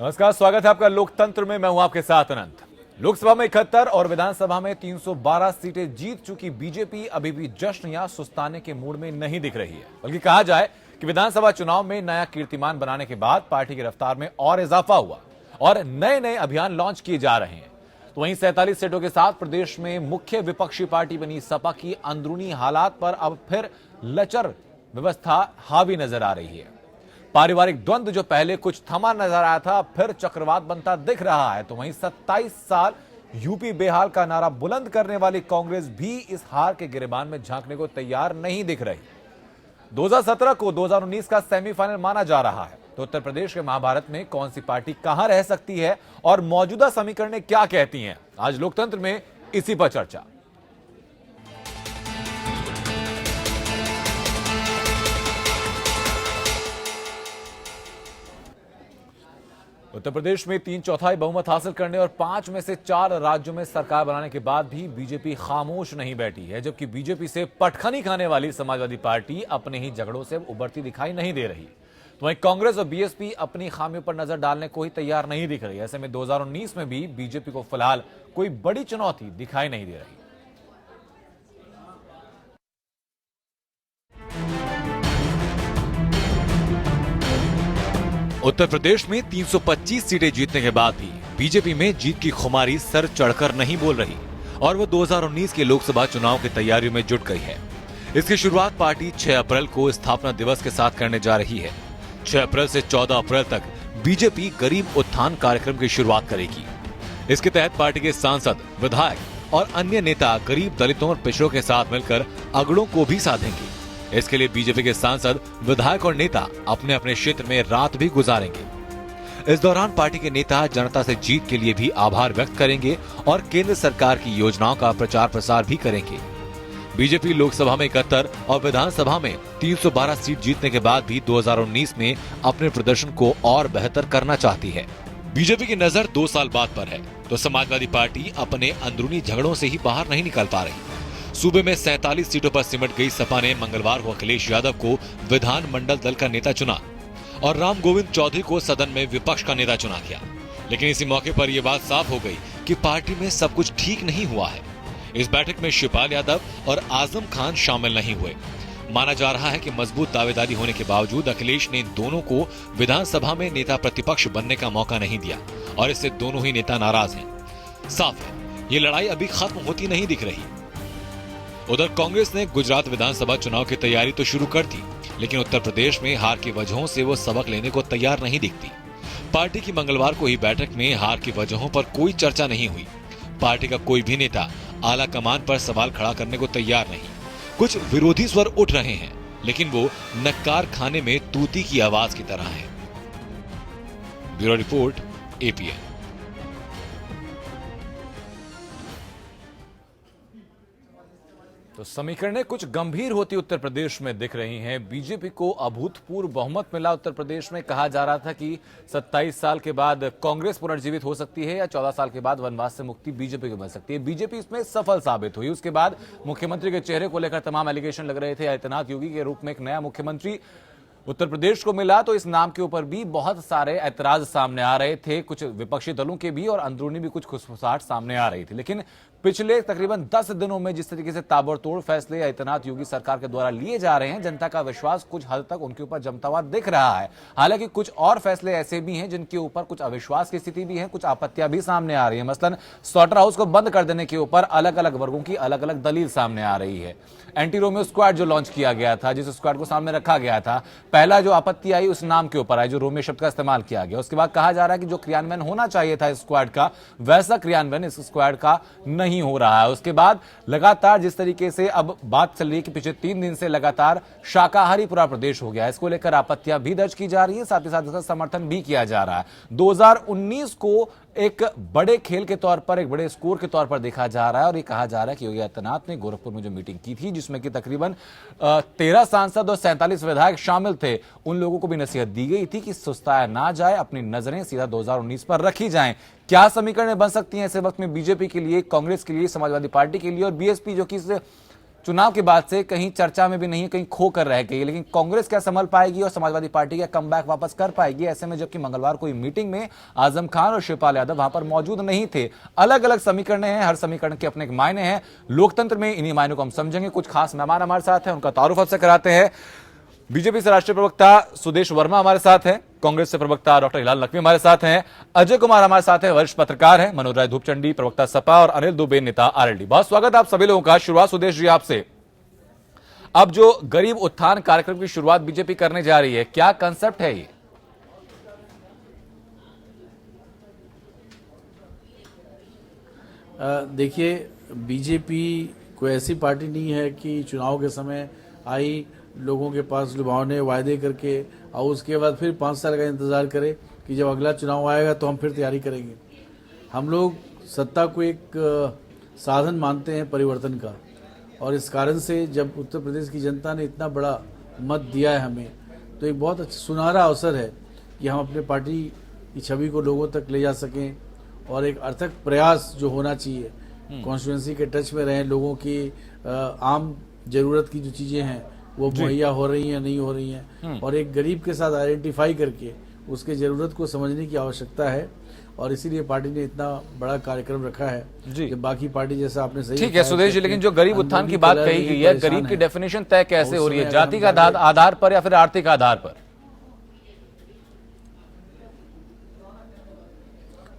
नमस्कार, स्वागत है आपका लोकतंत्र में। मैं हूं आपके साथ अनंत। लोकसभा में 71 और विधानसभा में 312 सीटें जीत चुकी बीजेपी अभी भी जश्न या सुस्ताने के मूड में नहीं दिख रही है, बल्कि कहा जाए कि विधानसभा चुनाव में नया कीर्तिमान बनाने के बाद पार्टी की रफ्तार में और इजाफा हुआ और नए नए अभियान लॉन्च किए जा रहे हैं। तो वहीं 47 सीटों के साथ प्रदेश में मुख्य विपक्षी पार्टी बनी सपा की अंदरूनी हालात पर अब फिर लचर व्यवस्था हावी नजर आ रही है। पारिवारिक द्वंद्व जो पहले कुछ थमा नजर आया था, फिर चक्रवात बनता दिख रहा है। तो वहीं 27 साल यूपी बेहाल का नारा बुलंद करने वाली कांग्रेस भी इस हार के गिरेबान में झांकने को तैयार नहीं दिख रही। 2017 को 2019 का सेमीफाइनल माना जा रहा है। तो उत्तर प्रदेश के महाभारत में कौन सी पार्टी कहां रह सकती है और मौजूदा समीकरणें क्या कहती हैं, आज लोकतंत्र में इसी पर चर्चा। उत्तर प्रदेश में 3/4 बहुमत हासिल करने और 5 में से 4 राज्यों में सरकार बनाने के बाद भी बीजेपी खामोश नहीं बैठी है, जबकि बीजेपी से पटखनी खाने वाली समाजवादी पार्टी अपने ही झगड़ों से उबरती दिखाई नहीं दे रही। तो वहीं कांग्रेस और बीएसपी अपनी खामियों पर नजर डालने को ही तैयार नहीं दिख रही। ऐसे में 2019 में भी बीजेपी को फिलहाल कोई बड़ी चुनौती दिखाई नहीं दे रही। उत्तर प्रदेश में 325 सीटें जीतने के बाद भी बीजेपी में जीत की खुमारी सर चढ़कर नहीं बोल रही और वो 2019 के लोकसभा चुनाव की तैयारियों में जुट गई है। इसकी शुरुआत पार्टी 6 अप्रैल को स्थापना दिवस के साथ करने जा रही है। 6 अप्रैल से 14 अप्रैल तक बीजेपी गरीब उत्थान कार्यक्रम की शुरुआत करेगी। इसके तहत पार्टी के सांसद, विधायक और अन्य नेता गरीब, दलितों और पिछड़ों के साथ मिलकर अगड़ों को भी साधेंगे। इसके लिए बीजेपी के सांसद, विधायक और नेता अपने अपने क्षेत्र में रात भी गुजारेंगे। इस दौरान पार्टी के नेता जनता से जीत के लिए भी आभार व्यक्त करेंगे और केंद्र सरकार की योजनाओं का प्रचार प्रसार भी करेंगे। बीजेपी लोकसभा में 71 और विधानसभा में 312 सीट जीतने के बाद भी 2019 में अपने प्रदर्शन को और बेहतर करना चाहती है। बीजेपी की नजर 2 साल बाद पर है, तो समाजवादी पार्टी अपने अंदरूनी झगड़ों से ही बाहर नहीं निकल पा रही। सूबे में 47 सीटों पर सिमट गई सपा ने मंगलवार को अखिलेश यादव को विधान मंडल दल का नेता चुना और राम गोविंद चौधरी को सदन में विपक्ष का नेता चुना गया। लेकिन इसी मौके पर यह बात साफ हो गई कि पार्टी में सब कुछ ठीक नहीं हुआ है। इस बैठक में शिवपाल यादव और आजम खान शामिल नहीं हुए। माना जा रहा है कि मजबूत दावेदारी होने के बावजूद अखिलेश ने दोनों को विधानसभा में नेता प्रतिपक्ष बनने का मौका नहीं दिया और इससे दोनों ही नेता नाराज हैं। साफ है, ये लड़ाई अभी खत्म होती नहीं दिख रही। उधर कांग्रेस ने गुजरात विधानसभा चुनाव की तैयारी तो शुरू कर दी, लेकिन उत्तर प्रदेश में हार की वजहों से वो सबक लेने को तैयार नहीं दिखती। पार्टी की मंगलवार को ही बैठक में हार की वजहों पर कोई चर्चा नहीं हुई। पार्टी का कोई भी नेता आला कमान पर सवाल खड़ा करने को तैयार नहीं। कुछ विरोधी स्वर उठ रहे हैं, लेकिन वो नक्कार खाने में तूती की आवाज की तरह है। Bureau report, APN. तो समीकरणें कुछ गंभीर होती उत्तर प्रदेश में दिख रही हैं। बीजेपी को अभूतपूर्व बहुमत मिला उत्तर प्रदेश में। कहा जा रहा था कि 27 साल के बाद कांग्रेस पुनर्जीवित हो सकती है या 14 साल के बाद वनवास से मुक्ति बीजेपी को मिल सकती है। बीजेपी इसमें सफल साबित हुई। उसके बाद मुख्यमंत्री के चेहरे को लेकर तमाम एलिगेशन लग रहे थे। आदित्यनाथ योगी के रूप में एक नया मुख्यमंत्री उत्तर प्रदेश को मिला, तो इस नाम के ऊपर भी बहुत सारे ऐतराज सामने आ रहे थे, कुछ विपक्षी दलों के भी और अंदरूनी भी कुछ खुसफुसाहट सामने आ रही थी। लेकिन पिछले तकरीबन 10 दिनों में जिस तरीके से ताबड़तोड़ फैसले आदित्यनाथ योगी सरकार के द्वारा लिए जा रहे हैं, जनता का विश्वास कुछ हद तक उनके ऊपर जमता हुआ दिख रहा है। हालांकि कुछ और फैसले ऐसे भी हैं जिनके ऊपर कुछ अविश्वास की स्थिति भी है, कुछ आपत्तियां भी सामने आ रही है। मसलन स्लॉटर हाउस को बंद कर देने के ऊपर अलग अलग वर्गों की अलग अलग दलील सामने आ रही है। एंटी रोमियो स्क्वाड जो लॉन्च किया गया था, जिस स्क्वाड को सामने रखा गया था, पहला जो आपत्ति आई उस नाम के ऊपर आई जो रोमियो शब्द का इस्तेमाल किया गया। उसके बाद कहा जा रहा है कि जो क्रियान्वयन होना चाहिए था इस स्क्वाड का, वैसा क्रियान्वयन इस स्क्वाड का नहीं हो रहा है। उसके बाद लगातार जिस तरीके से अब बात चल रही है कि पिछले 3 दिन से लगातार शाकाहारी पूरा प्रदेश हो गया है, इसको लेकर आपत्तियां भी दर्ज की जा रही है, साथ ही साथ इसका समर्थन भी किया जा रहा है। 2019 को एक बड़े खेल के तौर पर, एक बड़े स्कोर के तौर पर देखा जा रहा है और ये कहा जा रहा है कि योगी आदित्यनाथ ने गोरखपुर में जो मीटिंग की थी, जिसमें कि तकरीबन 13 सांसद और 47 विधायक शामिल थे, उन लोगों को भी नसीहत दी गई थी कि सुस्ताया ना जाए, अपनी नजरें सीधा 2019 पर रखी जाएं। क्या समीकरणें बन सकती हैं ऐसे वक्त में बीजेपी के लिए, कांग्रेस के लिए, समाजवादी पार्टी के लिए और बीएसपी जो कि चुनाव के बाद से कहीं चर्चा में भी नहीं है, कहीं खो कर रह गई। लेकिन कांग्रेस क्या संभल पाएगी और समाजवादी पार्टी क्या कमबैक वापस कर पाएगी? ऐसे में जबकि मंगलवार को मीटिंग में आजम खान और शिवपाल यादव वहां पर मौजूद नहीं थे। अलग अलग समीकरण हैं, हर समीकरण के अपने मायने हैं। लोकतंत्र में इन्हीं मायनों को हम समझेंगे। कुछ खास मेहमान हमारे साथ हैं, उनका तारुफ आपसे कराते हैं। बीजेपी से राष्ट्रीय प्रवक्ता सुदेश वर्मा हमारे साथ हैं, कांग्रेस से प्रवक्ता डॉक्टर हिलाल नकवी हमारे साथ हैं, अजय कुमार हमारे साथ हैं, वरिष्ठ पत्रकार हैं, मनोज राय धूपचंडी प्रवक्ता सपा और अनिल दुबे नेता आरएलडी। बहुत स्वागत आप सभी लोगों का। शुरुआत सुदेश जी आपसे। अब जो गरीब उत्थान कार्यक्रम की शुरुआत बीजेपी करने जा रही है, क्या कंसेप्ट है ये? देखिए, बीजेपी कोई ऐसी पार्टी नहीं है कि चुनाव के समय आई, लोगों के पास लुभावने वायदे करके और उसके बाद फिर 5 साल का इंतजार करे कि जब अगला चुनाव आएगा तो हम फिर तैयारी करेंगे। हम लोग सत्ता को एक साधन मानते हैं परिवर्तन का, और इस कारण से जब उत्तर प्रदेश की जनता ने इतना बड़ा मत दिया है हमें, तो एक बहुत अच्छा सुनहरा अवसर है कि हम अपने पार्टी की छवि को लोगों तक ले जा सकें और एक अर्थक प्रयास जो होना चाहिए, कॉन्स्टिट्यूएंसी के टच में रहें, लोगों की आम जरूरत की जो चीज़ें हैं वो मुहैया हो रही हैं नहीं हो रही हैं, और एक गरीब के साथ आइडेंटिफाई करके उसके ज़रूरत को समझने की आवश्यकता है। और इसीलिए पार्टी ने इतना बड़ा कार्यक्रम रखा है जी। कि बाकी पार्टी जैसा आपने सही ठीक है सुदेश जी, लेकिन जो गरीब उत्थान की बात कही गई है, गरीब की डेफिनेशन तय कैसे हो रही है? जाति का आधार पर या फिर आर्थिक आधार पर?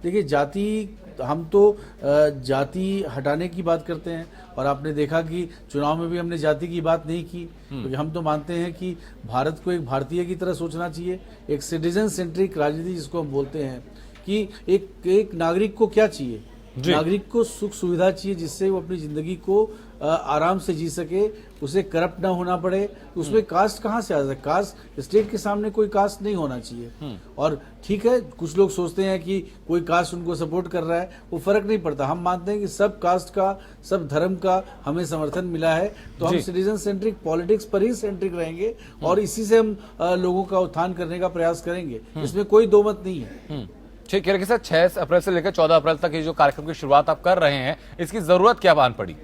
देखिए, हम तो जाति हटाने की बात करते हैं, और आपने देखा कि चुनाव में भी हमने जाति की बात नहीं की, क्योंकि हम तो मानते हैं कि भारत को एक भारतीय की तरह सोचना चाहिए। एक सिटीजन सेंट्रिक राजनीति जिसको हम बोलते हैं, कि एक नागरिक को क्या चाहिए? नागरिक को सुख सुविधा चाहिए जिससे वो अपनी जिंदगी को आराम से जी सके, उसे करप्ट ना होना पड़े। उसमें कास्ट कहाँ से आ जाए? कास्ट, स्टेट के सामने कोई कास्ट नहीं होना चाहिए। और ठीक है, कुछ लोग सोचते हैं कि कोई कास्ट उनको सपोर्ट कर रहा है, वो फर्क नहीं पड़ता। हम मानते हैं कि सब कास्ट का, सब धर्म का हमें समर्थन मिला है, तो हम सिटीजन सेंट्रिक पॉलिटिक्स पर ही सेंट्रिक रहेंगे और इसी से हम लोगों का उत्थान करने का प्रयास करेंगे। इसमें कोई दो मत नहीं है। ठीक है, लेकिन सर 6 अप्रैल से लेकर 14 अप्रैल तक ये जो कार्यक्रम की शुरुआत आप कर रहे हैं, इसकी जरूरत क्या बान पड़ी?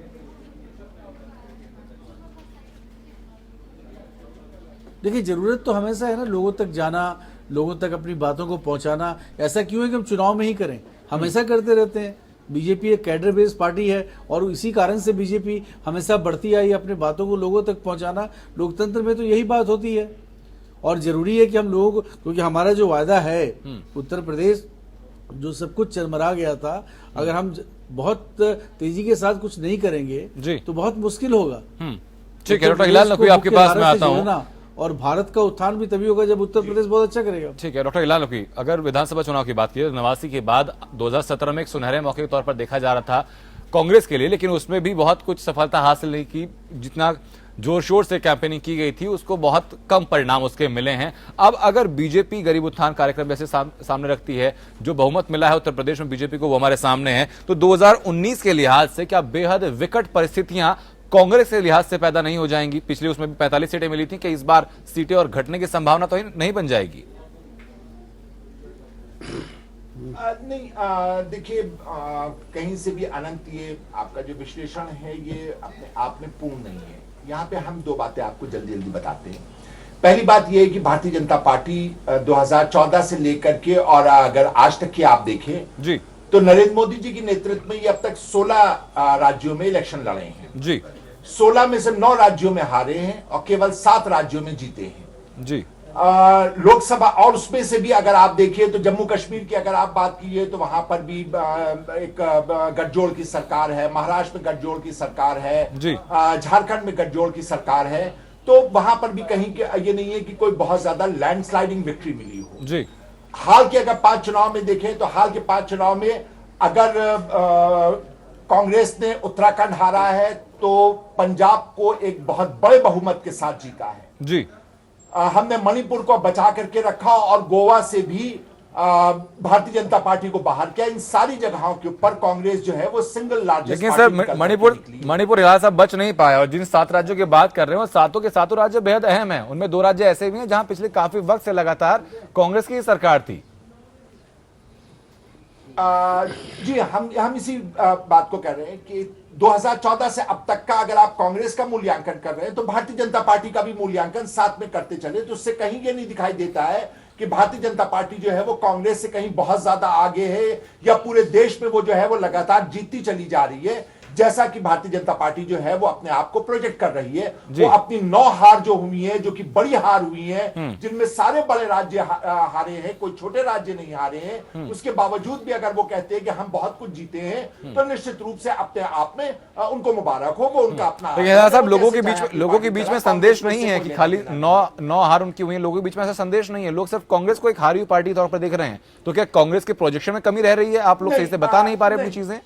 देखिए, जरूरत तो हमेशा है ना, लोगों तक जाना, लोगों तक अपनी बातों को पहुंचाना। ऐसा क्यों है कि हम चुनाव में ही करें? हमेशा करते रहते हैं। बीजेपी एक कैडर बेस्ड पार्टी है, और इसी कारण से बीजेपी हमेशा बढ़ती आई, अपनी बातों को लोगों तक पहुंचाना। लोकतंत्र में तो यही बात होती है, और जरूरी है कि हम लोगों को, क्योंकि हमारा जो वायदा है उत्तर प्रदेश, जो सब कुछ चरमरा गया था, अगर हम बहुत तेजी के साथ कुछ नहीं करेंगे तो बहुत मुश्किल होगा। ठीक है, डॉक्टर हिलाल नकवी आपके पास में आता हूं। और भारत का उत्थान भी तभी होगा जब उत्तर प्रदेश बहुत अच्छा करेगा। ठीक है डॉक्टर हिलाल नकवी, अगर विधानसभा चुनाव की बात की, 89 के बाद 2017 में एक सुनहरे मौके के तौर पर देखा जा रहा था कांग्रेस के लिए, लेकिन उसमें भी बहुत कुछ सफलता हासिल नहीं की। जितना जोर शोर से कैंपेनिंग की गई थी, उसको बहुत कम परिणाम उसके मिले हैं। अब अगर बीजेपी गरीब उत्थान कार्यक्रम जैसे सामने रखती है, जो बहुमत मिला है उत्तर प्रदेश में बीजेपी को, वो हमारे सामने है, तो 2019 के लिहाज से क्या बेहद विकट परिस्थितियां कांग्रेस के लिहाज से पैदा नहीं हो जाएंगी? पिछले उसमें भी 45 सीटें मिली थी, कि इस बार सीटें और घटने की संभावना तो नहीं बन जाएगी? नहीं, देखिए, कहीं से भी अनंत, ये आपका जो विश्लेषण है ये अपने आप में पूर्ण नहीं है। यहाँ पे हम 2 बातें आपको जल्दी जल्दी बताते हैं। पहली बात यह है कि भारतीय जनता पार्टी 2014 से लेकर के, और अगर आज तक की आप देखें जी, तो नरेंद्र मोदी जी के नेतृत्व में ये अब तक 16 राज्यों में इलेक्शन लड़े हैं जी। 16 में से 9 राज्यों में हारे हैं और केवल 7 राज्यों में जीते हैं जी। लोकसभा, और उसमें से भी अगर आप देखिए तो जम्मू कश्मीर की अगर आप बात कीजिए तो वहां पर भी एक गठजोड़ की सरकार है, महाराष्ट्र में गठजोड़ की सरकार है, झारखंड में गठजोड़ की सरकार है। तो वहां पर भी कहीं ये नहीं है कि कोई बहुत ज्यादा लैंडस्लाइडिंग विक्ट्री मिली हो जी। हाल के अगर 5 चुनाव में देखें तो हाल के 5 चुनाव में अगर कांग्रेस ने उत्तराखंड हारा है तो पंजाब को एक बहुत बड़े बहुमत के साथ जीता है जी। हमने मणिपुर को बचा करके रखा और गोवा से भी भारतीय जनता पार्टी को बाहर किया। इन सारी जगहों के ऊपर कांग्रेस जो है वो सिंगल लार्जेस्ट। लेकिन सर मणिपुर यहाँ सब बच नहीं पाया, और जिन 7 राज्यों की बात कर रहे हो, सातों के सातों राज्य बेहद अहम हैं। उनमें 2 राज्य ऐसे भी हैं जहां पिछले काफी वक्त से लगातार कांग्रेस की सरकार थी। जी हम इसी बात को कह रहे हैं कि 2014 से अब तक का अगर आप कांग्रेस का मूल्यांकन कर रहे हैं तो भारतीय जनता पार्टी का भी मूल्यांकन साथ में करते चले, तो उससे कहीं ये नहीं दिखाई देता है कि भारतीय जनता पार्टी जो है वो कांग्रेस से कहीं बहुत ज्यादा आगे है या पूरे देश में वो जो है वो लगातार जीतती चली जा रही है, जैसा कि भारतीय जनता पार्टी जो है वो अपने आप को प्रोजेक्ट कर रही है। वो अपनी 9 हार जो हुई है, जो कि बड़ी हार हुई है, जिनमें सारे बड़े राज्य हारे हैं, कोई छोटे राज्य नहीं हारे हैं, उसके बावजूद भी अगर वो कहते हैं कि हम बहुत कुछ जीते हैं, तो निश्चित रूप से अपने आप में उनको मुबारक हो, वो उनका अपना। साहब, लोगों के बीच में संदेश नहीं है कि खाली 9 हार उनकी हुई है, लोगों के बीच में ऐसा संदेश नहीं है। लोग सिर्फ कांग्रेस को एक हारी हुई पार्टी तौर पर देख रहे हैं। तो क्या कांग्रेस के प्रोजेक्शन में कमी रह रही है? आप लोग सही से बता नहीं पा रहे अपनी चीजें।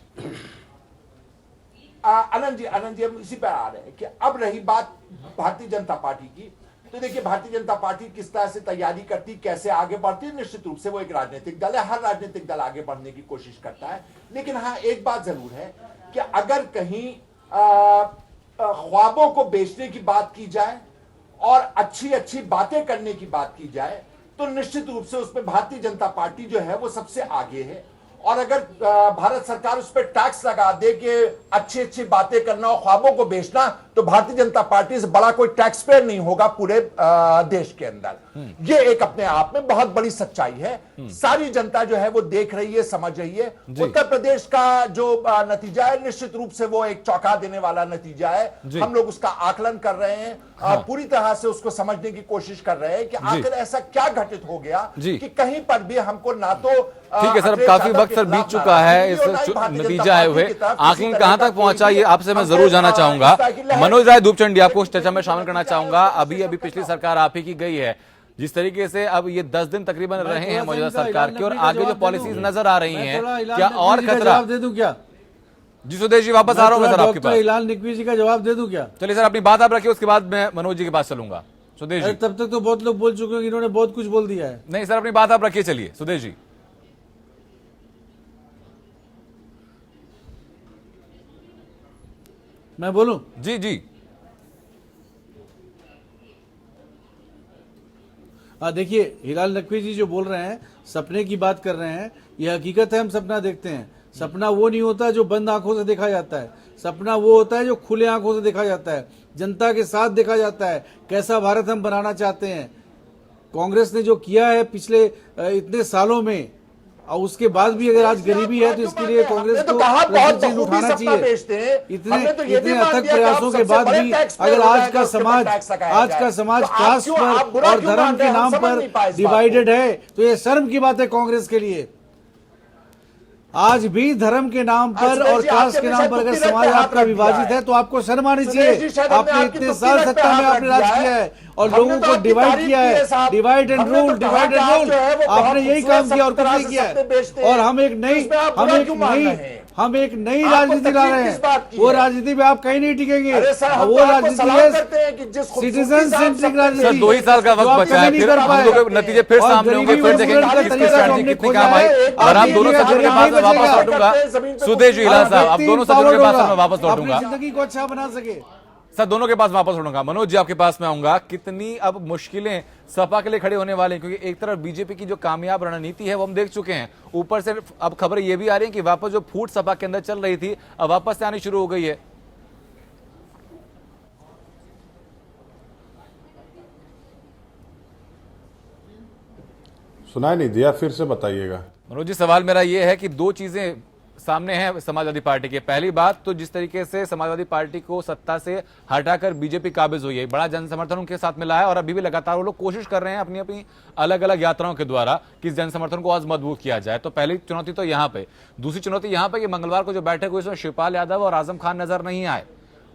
आनंद जी हम इसी पर आ रहे हैं कि अब रही बात भारतीय जनता पार्टी की, तो देखिए भारतीय जनता पार्टी किस तरह से तैयारी करती, कैसे आगे बढ़ती है। निश्चित रूप से वो एक राजनीतिक दल है, हर राजनीतिक दल आगे बढ़ने की कोशिश करता है, लेकिन हाँ एक बात जरूर है कि अगर कहीं ख्वाबों को बेचने की बात की जाए और अच्छी अच्छी बातें करने की बात की जाए, तो निश्चित रूप से उसमें भारतीय जनता पार्टी जो है वो सबसे आगे है। और अगर भारत सरकार उस पर टैक्स लगा दे कि अच्छी अच्छी बातें करना और ख्वाबों को बेचना, तो भारतीय जनता पार्टी से बड़ा कोई टैक्स पेयर नहीं होगा पूरे देश के अंदर। ये एक अपने आप में बहुत बड़ी सच्चाई है। सारी जनता जो है वो देख रही है, समझ रही है। उत्तर प्रदेश का जो नतीजा है, निश्चित रूप से वो एक चौंका देने वाला नतीजा है। हम लोग उसका आकलन कर रहे हैं, पूरी तरह से उसको समझने की कोशिश कर रहे हैं कि आखिर ऐसा क्या घटित हो गया कि कहीं पर भी हमको ना तो ठीक है सर, अब काफी वक्त सर बीत चुका है इस नतीजा आए हुए। आकलन कहां तक पहुंचा ये आपसे मैं जरूर जानना चाहूंगा। मनोज राय धूपचंडी, आपको इस चर्चा में शामिल करना चाहूंगा। अभी पिछली सरकार आप ही की गई है, जिस तरीके से अब ये 10 दिन तकरीबन रहे हैं मौजूदा सरकार के, और आगे जो पॉलिसीज नजर आ रही हैं, क्या और खतरा? दे दूं क्या जी सुदेश जी, वापस आ रहा हूँ सर आपके पास। हिलाल नकवी जी का जवाब दे दूं क्या? चलिए सर, अपनी बात आप रखिए, उसके बाद मैं मनोज जी के पास चलूंगा। सुदेश जी, तब तक तो बहुत लोग बोल चुके हैं, इन्होंने बहुत कुछ बोल दिया है। नहीं सर, अपनी बात आप रखिए। चलिए सुदेश जी। मैं बोलूं? जी जी। देखिए, हिलाल नकवी जी जो बोल रहे हैं, सपने की बात कर रहे हैं, यह हकीकत है। हम सपना देखते हैं। सपना वो नहीं होता जो बंद आंखों से देखा जाता है। सपना वो होता है जो खुले आंखों से देखा जाता है, जनता के साथ देखा जाता है, कैसा भारत हम बनाना चाहते हैं। कांग्रेस ने जो किया है पिछले इतने सालों में, और उसके बाद भी अगर आज गरीबी है तो इसके लिए कांग्रेस को उठाना चाहिए। इतने अथक प्रयासों के बाद भी अगर आज का समाज कास्ट पर और धर्म के नाम पर डिवाइडेड है, तो ये शर्म की बात है कांग्रेस के लिए। आज भी धर्म के नाम पर और कास्ट के नाम पर अगर समाज आपका विभाजित है तो आपको शर्म आनी चाहिए। आपने इतने साल सत्ता में आपने राज किया है और लोगों को डिवाइड किया है, डिवाइड एंड रूल। आपने यही काम किया और कुछ नहीं किया है। और हम एक नई राजनीति ला रहे हैं। वो राजनीति में आप कहीं नहीं टिकेंगे। वो राजनीति है सिटीजन सेंट्रिक राजनीति। 2 ही साल का वक्त बचा है, फिर हम लोग नतीजे फिर सामने होंगे, फिर देखेंगे किसकी स्ट्रैटेजी कितनी काम आई। और आप दोनों सज्जन के पास वापस लौटूंगा। सुदेश जी, हिलाल साहब, आप दोनों सज्जन के पास मैं वापस लौटूंगा। जिंदगी को अच्छा बना सके सर, दोनों के पास वापस लौटूंगा। मनोज जी, आपके पास में आऊंगा। कितनी अब मुश्किलें सपा के लिए खड़े होने वाले हैं, क्योंकि एक तरफ बीजेपी की जो कामयाब रणनीति है वो हम देख चुके हैं, ऊपर से अब खबरें ये भी आ रही हैं कि वापस जो फूट सपा के अंदर चल रही थी अब वापस से आनी शुरू हो गई है। सुनाई नहीं दिया, फिर से बताइएगा। मनोज जी, सवाल मेरा ये है कि 2 चीजें सामने है समाजवादी पार्टी के। पहली बात तो जिस तरीके से समाजवादी पार्टी को सत्ता से हटाकर बीजेपी काबिज हुई है, बड़ा जन समर्थन उनके साथ मिला है, और अभी भी लगातार वो लोग कोशिश कर रहे हैं अपनी अपनी अलग अलग यात्राओं के द्वारा कि जन समर्थन को और मजबूत किया जाए। तो पहली चुनौती तो यहाँ पे। दूसरी चुनौती यहाँ पे कि मंगलवार को जो बैठक हुई इसमें शिवपाल यादव और आजम खान नजर नहीं आए।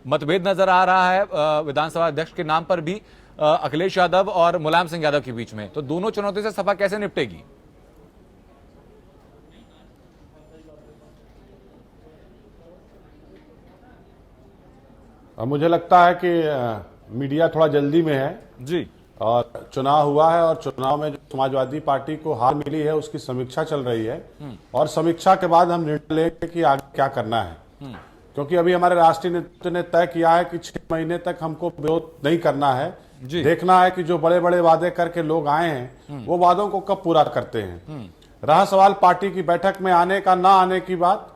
मतभेद नजर आ रहा है विधानसभा अध्यक्ष के नाम पर भी अखिलेश यादव और मुलायम सिंह यादव के बीच में। तो दोनों चुनौती से सपा कैसे निपटेगी? अब मुझे लगता है कि मीडिया थोड़ा जल्दी में है जी, और चुनाव हुआ है और चुनाव में जो समाजवादी पार्टी को हार मिली है उसकी समीक्षा चल रही है, और समीक्षा के बाद हम निर्णय लेंगे कि आगे क्या करना है। क्योंकि अभी हमारे राष्ट्रीय नेतृत्व ने तय किया है कि 6 महीने तक हमको विरोध नहीं करना है। देखना है कि जो बड़े बड़े वादे करके लोग आए हैं वो वादों को कब पूरा करते हैं। रहा सवाल पार्टी की बैठक में आने का ना आने की बात,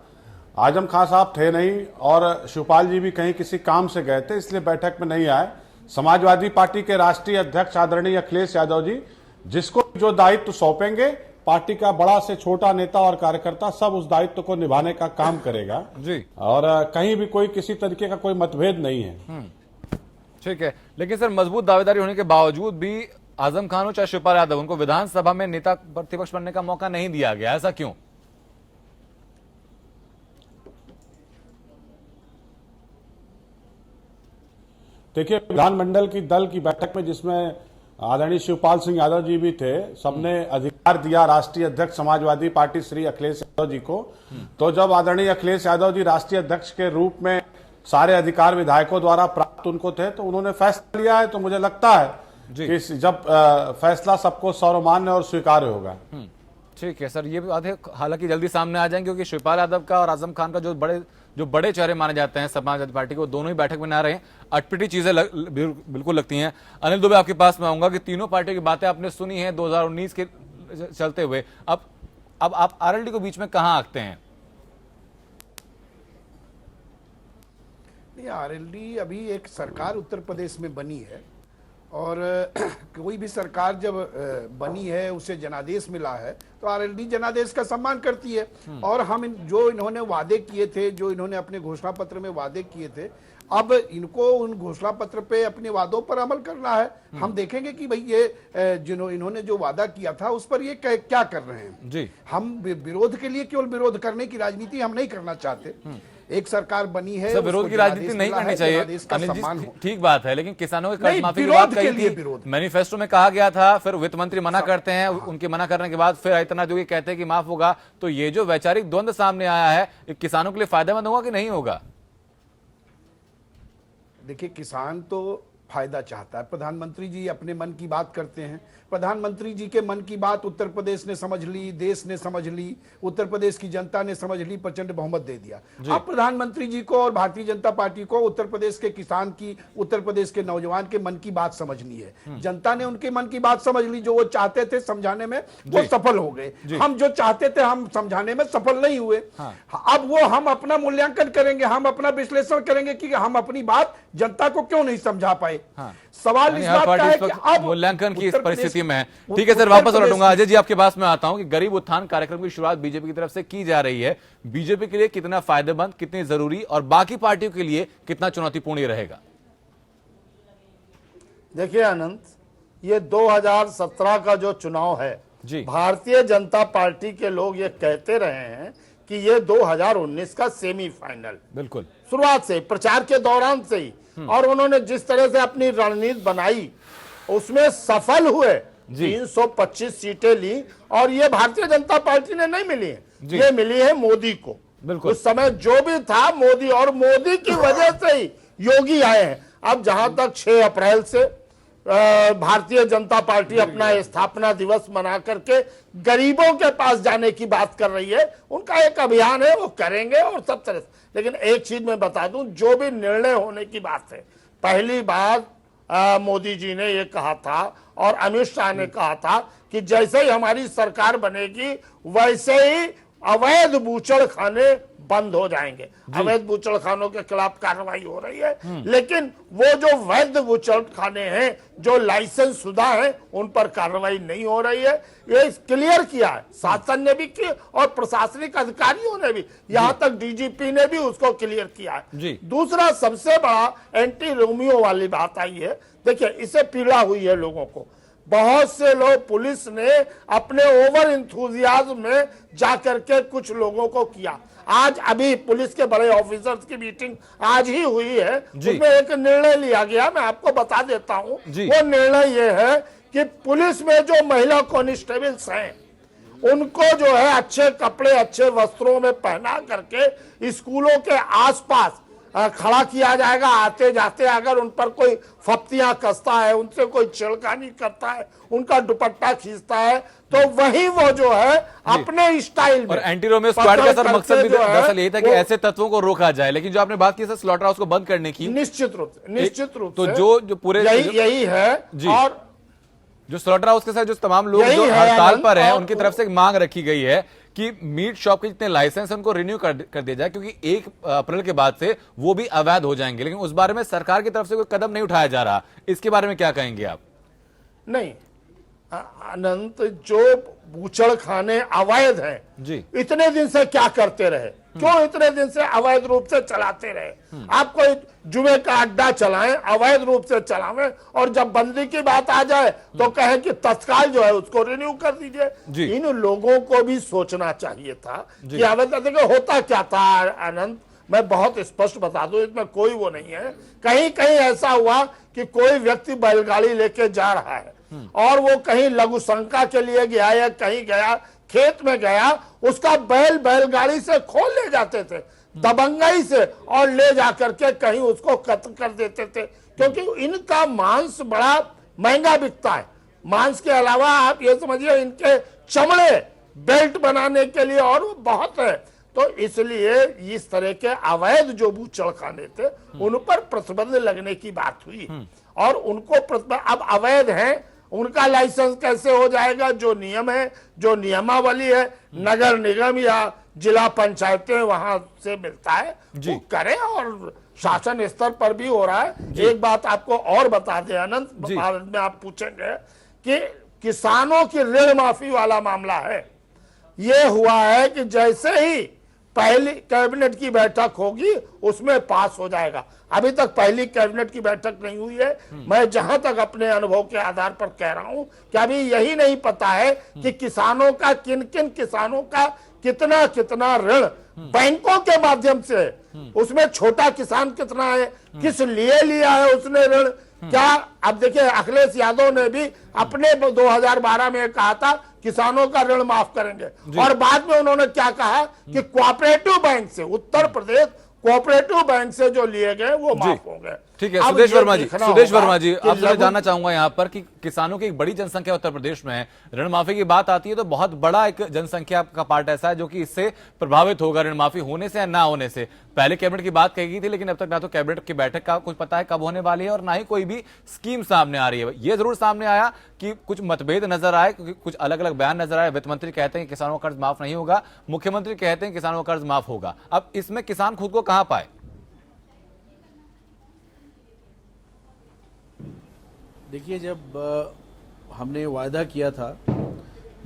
आजम खान साहब थे नहीं और शिवपाल जी भी कहीं किसी काम से गए थे, इसलिए बैठक में नहीं आए। समाजवादी पार्टी के राष्ट्रीय अध्यक्ष आदरणीय अखिलेश यादव जी जिसको जो दायित्व सौंपेंगे, पार्टी का बड़ा से छोटा नेता और कार्यकर्ता सब उस दायित्व को निभाने का काम करेगा जी। और कहीं भी कोई किसी तरीके का कोई मतभेद नहीं है। ठीक है, लेकिन सर मजबूत दावेदारी होने के बावजूद भी आजम खान हो चाहे शिवपाल यादव, उनको विधानसभा में नेता प्रतिपक्ष बनने का मौका नहीं दिया गया, ऐसा क्यों? देखिए, विधानमंडल की दल की बैठक में जिसमें आदरणीय शिवपाल सिंह यादव जी भी थे, सबने अधिकार दिया राष्ट्रीय अध्यक्ष समाजवादी पार्टी श्री अखिलेश यादव जी को। तो जब आदरणीय अखिलेश यादव जी राष्ट्रीय अध्यक्ष के रूप में सारे अधिकार विधायकों द्वारा प्राप्त उनको थे, तो उन्होंने फैसला लिया है। तो मुझे लगता है कि जब फैसला सबको सर्वमान्य और स्वीकार्य होगा। ठीक है सर, ये भी बातें हालांकि जल्दी सामने आ जाएंगे क्योंकि शिवपाल यादव का और आजम खान का जो बड़े चेहरे माने जाते हैं समाजवादी पार्टी को, दोनों ही बैठक में ना रहे। अटपटी चीजें बिल्कुल लगती हैं। अनिल दुबे, आपके पास मैं आऊंगा कि तीनों पार्टियों की बातें आपने सुनी हैं 2019 के चलते हुए, अब आप आरएलडी को बीच में कहां आंकते हैं? नहीं, आरएलडी अभी एक सरकार उत्तर प्रदेश में बनी है और कोई भी सरकार जब बनी है उसे जनादेश मिला है तो आरएलडी जनादेश का सम्मान करती है। और हम जो इन्होंने वादे किए थे, जो इन्होंने अपने घोषणा पत्र में वादे किए थे, अब इनको उन घोषणा पत्र पे अपने वादों पर अमल करना है। हम देखेंगे कि भाई ये इन्होंने जो वादा किया था उस पर ये क्या कर रहे हैं जी। हम विरोध के लिए केवल विरोध करने की राजनीति हम नहीं करना चाहते। एक सरकार बनी है, विरोध की राजनीति नहीं करनी चाहिए अनिल जी, ठीक बात है, लेकिन किसानों के कर्ज माफी की बात कही थी, मैनिफेस्टो में कहा गया था, फिर वित्त मंत्री मना करते हैं, उनके मना करने के बाद फिर आदित्यनाथ योगी कहते हैं कि माफ होगा। तो ये जो वैचारिक द्वंद्व सामने आया है, किसानों के लिए फायदेमंद होगा कि नहीं होगा? देखिए, किसान तो फायदा चाहता है। प्रधानमंत्री जी अपने मन की बात करते हैं। प्रधानमंत्री जी के मन की बात उत्तर प्रदेश ने समझ ली, देश ने समझ ली, उत्तर प्रदेश की जनता ने समझ ली, प्रचंड बहुमत दे दिया। अब प्रधानमंत्री जी को और भारतीय जनता पार्टी को उत्तर प्रदेश के किसान की, उत्तर प्रदेश के नौजवान के मन की बात समझनी है। जनता ने उनके मन की बात समझ ली, जो वो चाहते थे समझाने में वो सफल हो गए। हम जो चाहते थे हम समझाने में सफल नहीं हुए। अब वो हम अपना मूल्यांकन करेंगे, हम अपना विश्लेषण करेंगे कि हम अपनी बात जनता को क्यों नहीं समझा पाए। सवाल इस बात का है कि अब मूल्यांकन की इस परिस्थिति में है। ठीक है सर, वापस लौटूंगा। अजय जी, आपके पास मैं आता हूं कि गरीब उत्थान कार्यक्रम की शुरुआत बीजेपी की तरफ से की जा रही है। बीजेपी के लिए कितना फायदेमंद, कितनी जरूरी और बाकी पार्टियों के लिए कितना चुनौतीपूर्ण ये रहेगा? देखिए अनंत, ये 2017 का जो चुनाव है, भारतीय जनता पार्टी के लोग ये कहते रहे हैं कि ये 2019 का सेमीफाइनल, बिल्कुल शुरुआत से प्रचार के दौरान से ही, और उन्होंने जिस तरह से अपनी रणनीति बनाई उसमें सफल हुए। 325 सीटें ली और ये भारतीय जनता पार्टी ने नहीं मिली है, ये मिली है मोदी को। बिल्कुल उस समय जो भी था मोदी, और मोदी की वजह से ही योगी आए हैं। अब जहां तक 6 अप्रैल से भारतीय जनता पार्टी अपना स्थापना दिवस मना करके गरीबों के पास जाने की बात कर रही है, उनका एक अभियान है, वो करेंगे और सब तरह से। लेकिन एक चीज मैं बता दूं, जो भी निर्णय होने की बात है, पहली बार मोदी जी ने ये कहा था और अमित शाह ने कहा था कि जैसे ही हमारी सरकार बनेगी वैसे ही अवैध बूचड़ खाने बंद हो जाएंगे। अवैध बूचड़ खानों के खिलाफ कार्रवाई हो रही है, लेकिन वो जो वैध बूचड़ खाने हैं, जो लाइसेंस शुदा हैं, उन पर कार्रवाई नहीं हो रही है। ये क्लियर किया है, शासन ने भी किया और प्रशासनिक अधिकारियों ने भी, यहां तक डीजीपी ने भी उसको क्लियर किया है। दूसरा सबसे बड़ा एंटी रोमियो वाली बात आई है। देखिए, इससे पीड़ा हुई है लोगों को। बहुत से लोग, पुलिस ने अपने ओवर इंथुजियाज्म में जाकर के कुछ लोगों को किया। आज अभी पुलिस के बड़े ऑफिसर्स की मीटिंग आज ही हुई है, उसमें एक निर्णय लिया गया, मैं आपको बता देता हूं। वो निर्णय ये है कि पुलिस में जो महिला कांस्टेबल्स हैं उनको जो है अच्छे कपड़े, अच्छे वस्त्रों में पहना करके स्कूलों के आसपास खड़ा किया जाएगा। आते जाते अगर उन पर कोई फप्तियां कसता है, उनसे कोई छिड़कानी करता है, उनका दुपट्टा खींचता है, तो वही वो जो है अपने स्टाइल में। और एंटी रोमियो स्क्वाड का सर मकसद भी दरअसल यही था कि ऐसे तत्वों को रोका जाए। लेकिन जो आपने बात की सर स्लॉटर हाउस को बंद करने की, निश्चित रूप से तो जो पूरे यही है। और जो स्लॉटर हाउस के साथ जो तमाम लोग यही जो है हड़ताल आनंद, पर हैं और उनकी तरफ से एक मांग रखी गई है कि मीट शॉप के जितने लाइसेंस हैं उनको रिन्यू कर दिया जाए, क्योंकि 1 अप्रैल के बाद से वो भी अवैध हो जाएंगे। लेकिन उस बारे में सरकार की तरफ से कोई कदम नहीं उठाया जा रहा, इसके बारे में क्या कहेंगे आप? नहीं अनंत, जो बूचड़ खाने अवैध हैं जी, इतने दिन से क्या करते रहे? क्यों इतने दिन से अवैध रूप से चलाते रहे? आप कोई जुए का अड्डा चलाएं, अवैध रूप से चलावें, और जब बंदी की बात आ जाए तो कहें कि तत्काल जो है उसको रिन्यू कर दीजिए। इन लोगों को भी सोचना चाहिए था कि अवैध, देखो होता क्या था आनंद, मैं बहुत स्पष्ट बता दूं, इसमें कोई वो नहीं है। कहीं कहीं ऐसा हुआ कि कोई व्यक्ति बैलगाड़ी लेके जा रहा है और वो कहीं लघु शंका के लिए गया या कहीं गया, खेत में गया, उसका बैलगाड़ी से खोल ले जाते थे दबंगई से, और ले जाकर के कहीं उसको कत्ल कर देते थे, क्योंकि इनका मांस बड़ा महंगा बिकता है। मांस के अलावा आप ये समझिए इनके चमड़े बेल्ट बनाने के लिए और बहुत है। तो इसलिए इस तरह के अवैध जो बूचड़ खाने थे उन पर प्रतिबंध लगने की बात हुई, और उनको अब अवैध हैं, उनका लाइसेंस कैसे हो जाएगा? जो नियम है, जो नियमावली है, नगर निगम या जिला पंचायतें वहां से मिलता है वो करें, और शासन स्तर पर भी हो रहा है। एक बात आपको और बता दें अनंत, बाद में आप पूछेंगे कि किसानों की ऋण माफी वाला मामला है, ये हुआ है कि जैसे ही पहली कैबिनेट की बैठक होगी उसमें पास हो जाएगा। अभी तक पहली कैबिनेट की बैठक नहीं हुई है। मैं जहां तक अपने अनुभव के आधार पर कह रहा हूं कि अभी यही नहीं पता है कि किसानों का, किन किन किसानों का कितना कितना ऋण बैंकों के माध्यम से, उसमें छोटा किसान कितना है, किस लिए लिया है उसने ऋण, क्या। अब देखिए अखिलेश यादव ने भी अपने 2012 में कहा था किसानों का ऋण माफ करेंगे, और बाद में उन्होंने क्या कहा कि कोऑपरेटिव बैंक से, उत्तर प्रदेश कोऑपरेटिव बैंक से जो लिए गए वो माफ हो गए। ठीक है सुदेश वर्मा जी, आपसे जानना चाहूंगा यहाँ पर कि किसानों की एक बड़ी जनसंख्या उत्तर प्रदेश में है, ऋण माफी की बात आती है तो बहुत बड़ा एक जनसंख्या का पार्ट ऐसा है जो कि इससे प्रभावित होगा ऋण माफी होने से या ना होने से। पहले कैबिनेट की बात कही गई थी, लेकिन अब तक ना तो कैबिनेट की बैठक का कुछ पता है कब होने वाली है और ना ही कोई भी स्कीम सामने आ रही है। ये जरूर सामने आया कि कुछ मतभेद नजर आए, क्योंकि कुछ अलग अलग बयान नजर आए। वित्त मंत्री कहते हैं कि किसानों का कर्ज माफ नहीं होगा, मुख्यमंत्री कहते हैं किसानों का कर्ज माफ होगा। अब इसमें किसान खुद को कहां पाए? देखिए, जब हमने वायदा किया था,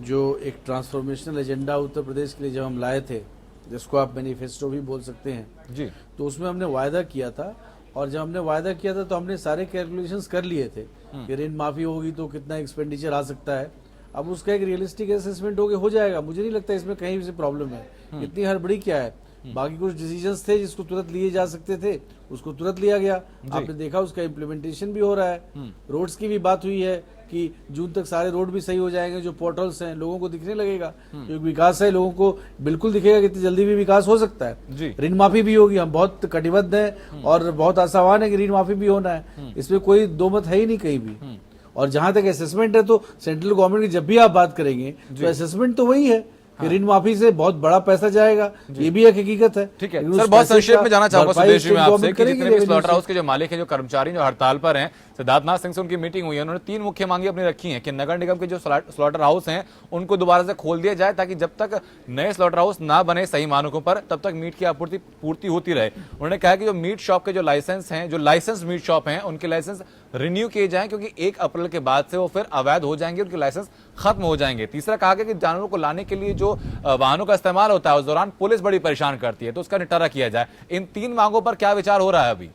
जो एक ट्रांसफॉर्मेशनल एजेंडा उत्तर प्रदेश के लिए जब हम लाए थे, जिसको आप मैनिफेस्टो भी बोल सकते हैं जी, तो उसमें हमने वायदा किया था, और जब हमने वायदा किया था तो हमने सारे कैलकुलेशंस कर लिए थे कि ऋण माफी होगी तो कितना एक्सपेंडिचर आ सकता है। अब उसका एक रियलिस्टिक असेसमेंट हो जाएगा। मुझे नहीं लगता इसमें कहीं से प्रॉब्लम है, इतनी हड़बड़ी क्या है। बाकी कुछ डिसीजंस थे जिसको तुरंत लिए जा सकते थे, उसको तुरंत लिया गया। आपने देखा उसका इम्प्लीमेंटेशन भी हो रहा है। रोड्स की भी बात हुई है कि जून तक सारे रोड भी सही हो जाएंगे, जो पोर्टल्स हैं लोगों को दिखने लगेगा, क्योंकि विकास है, लोगों को बिल्कुल दिखेगा कि इतनी जल्दी भी विकास हो सकता है। ऋण माफी भी होगी, हम बहुत कटिबद्ध हैं और बहुत आशावान है कि ऋण माफी भी होना है, इसमें कोई दो मत है ही नहीं कहीं भी। और जहां तक असेसमेंट है तो सेंट्रल गवर्नमेंट की जब भी आप बात करेंगे तो असेसमेंट तो वही है कि ऋण माफी से बहुत बड़ा पैसा जाएगा, ये भी एक हकीकत है। ठीक है सर, बहुत संक्षेप में जाना चाहूंगा सुदेश जी में आपसे कि जितने भी स्लॉटर हाउस के जो मालिक हैं, जो कर्मचारी जो हड़ताल पर हैं, सिद्धार्थनाथ सिंह से उनकी मीटिंग हुई है, उन्होंने 3 मुख्य मांगे अपनी रखी हैं कि नगर निगम के जो स्लॉटर हाउस हैं उनको दोबारा से खोल दिया जाए, ताकि जब तक नए स्लॉटर हाउस ना बने सही मानकों पर, तब तक मीट की पूर्ति होती रहे। उन्होंने कहा कि जो मीट शॉप के जो लाइसेंस हैं, जो लाइसेंस मीट शॉप हैं, उनके लाइसेंस रिन्यू किए जाएं, क्योंकि 1 अप्रैल के बाद से वो फिर अवैध हो जाएंगे, उनके लाइसेंस खत्म हो जाएंगे। तीसरा कहा गया कि जानवरों को लाने के लिए जो वाहनों का इस्तेमाल होता है उस दौरान पुलिस बड़ी परेशान करती है, तो उसका निपटारा किया जाए। इन 3 मांगों पर क्या विचार हो रहा है अभी?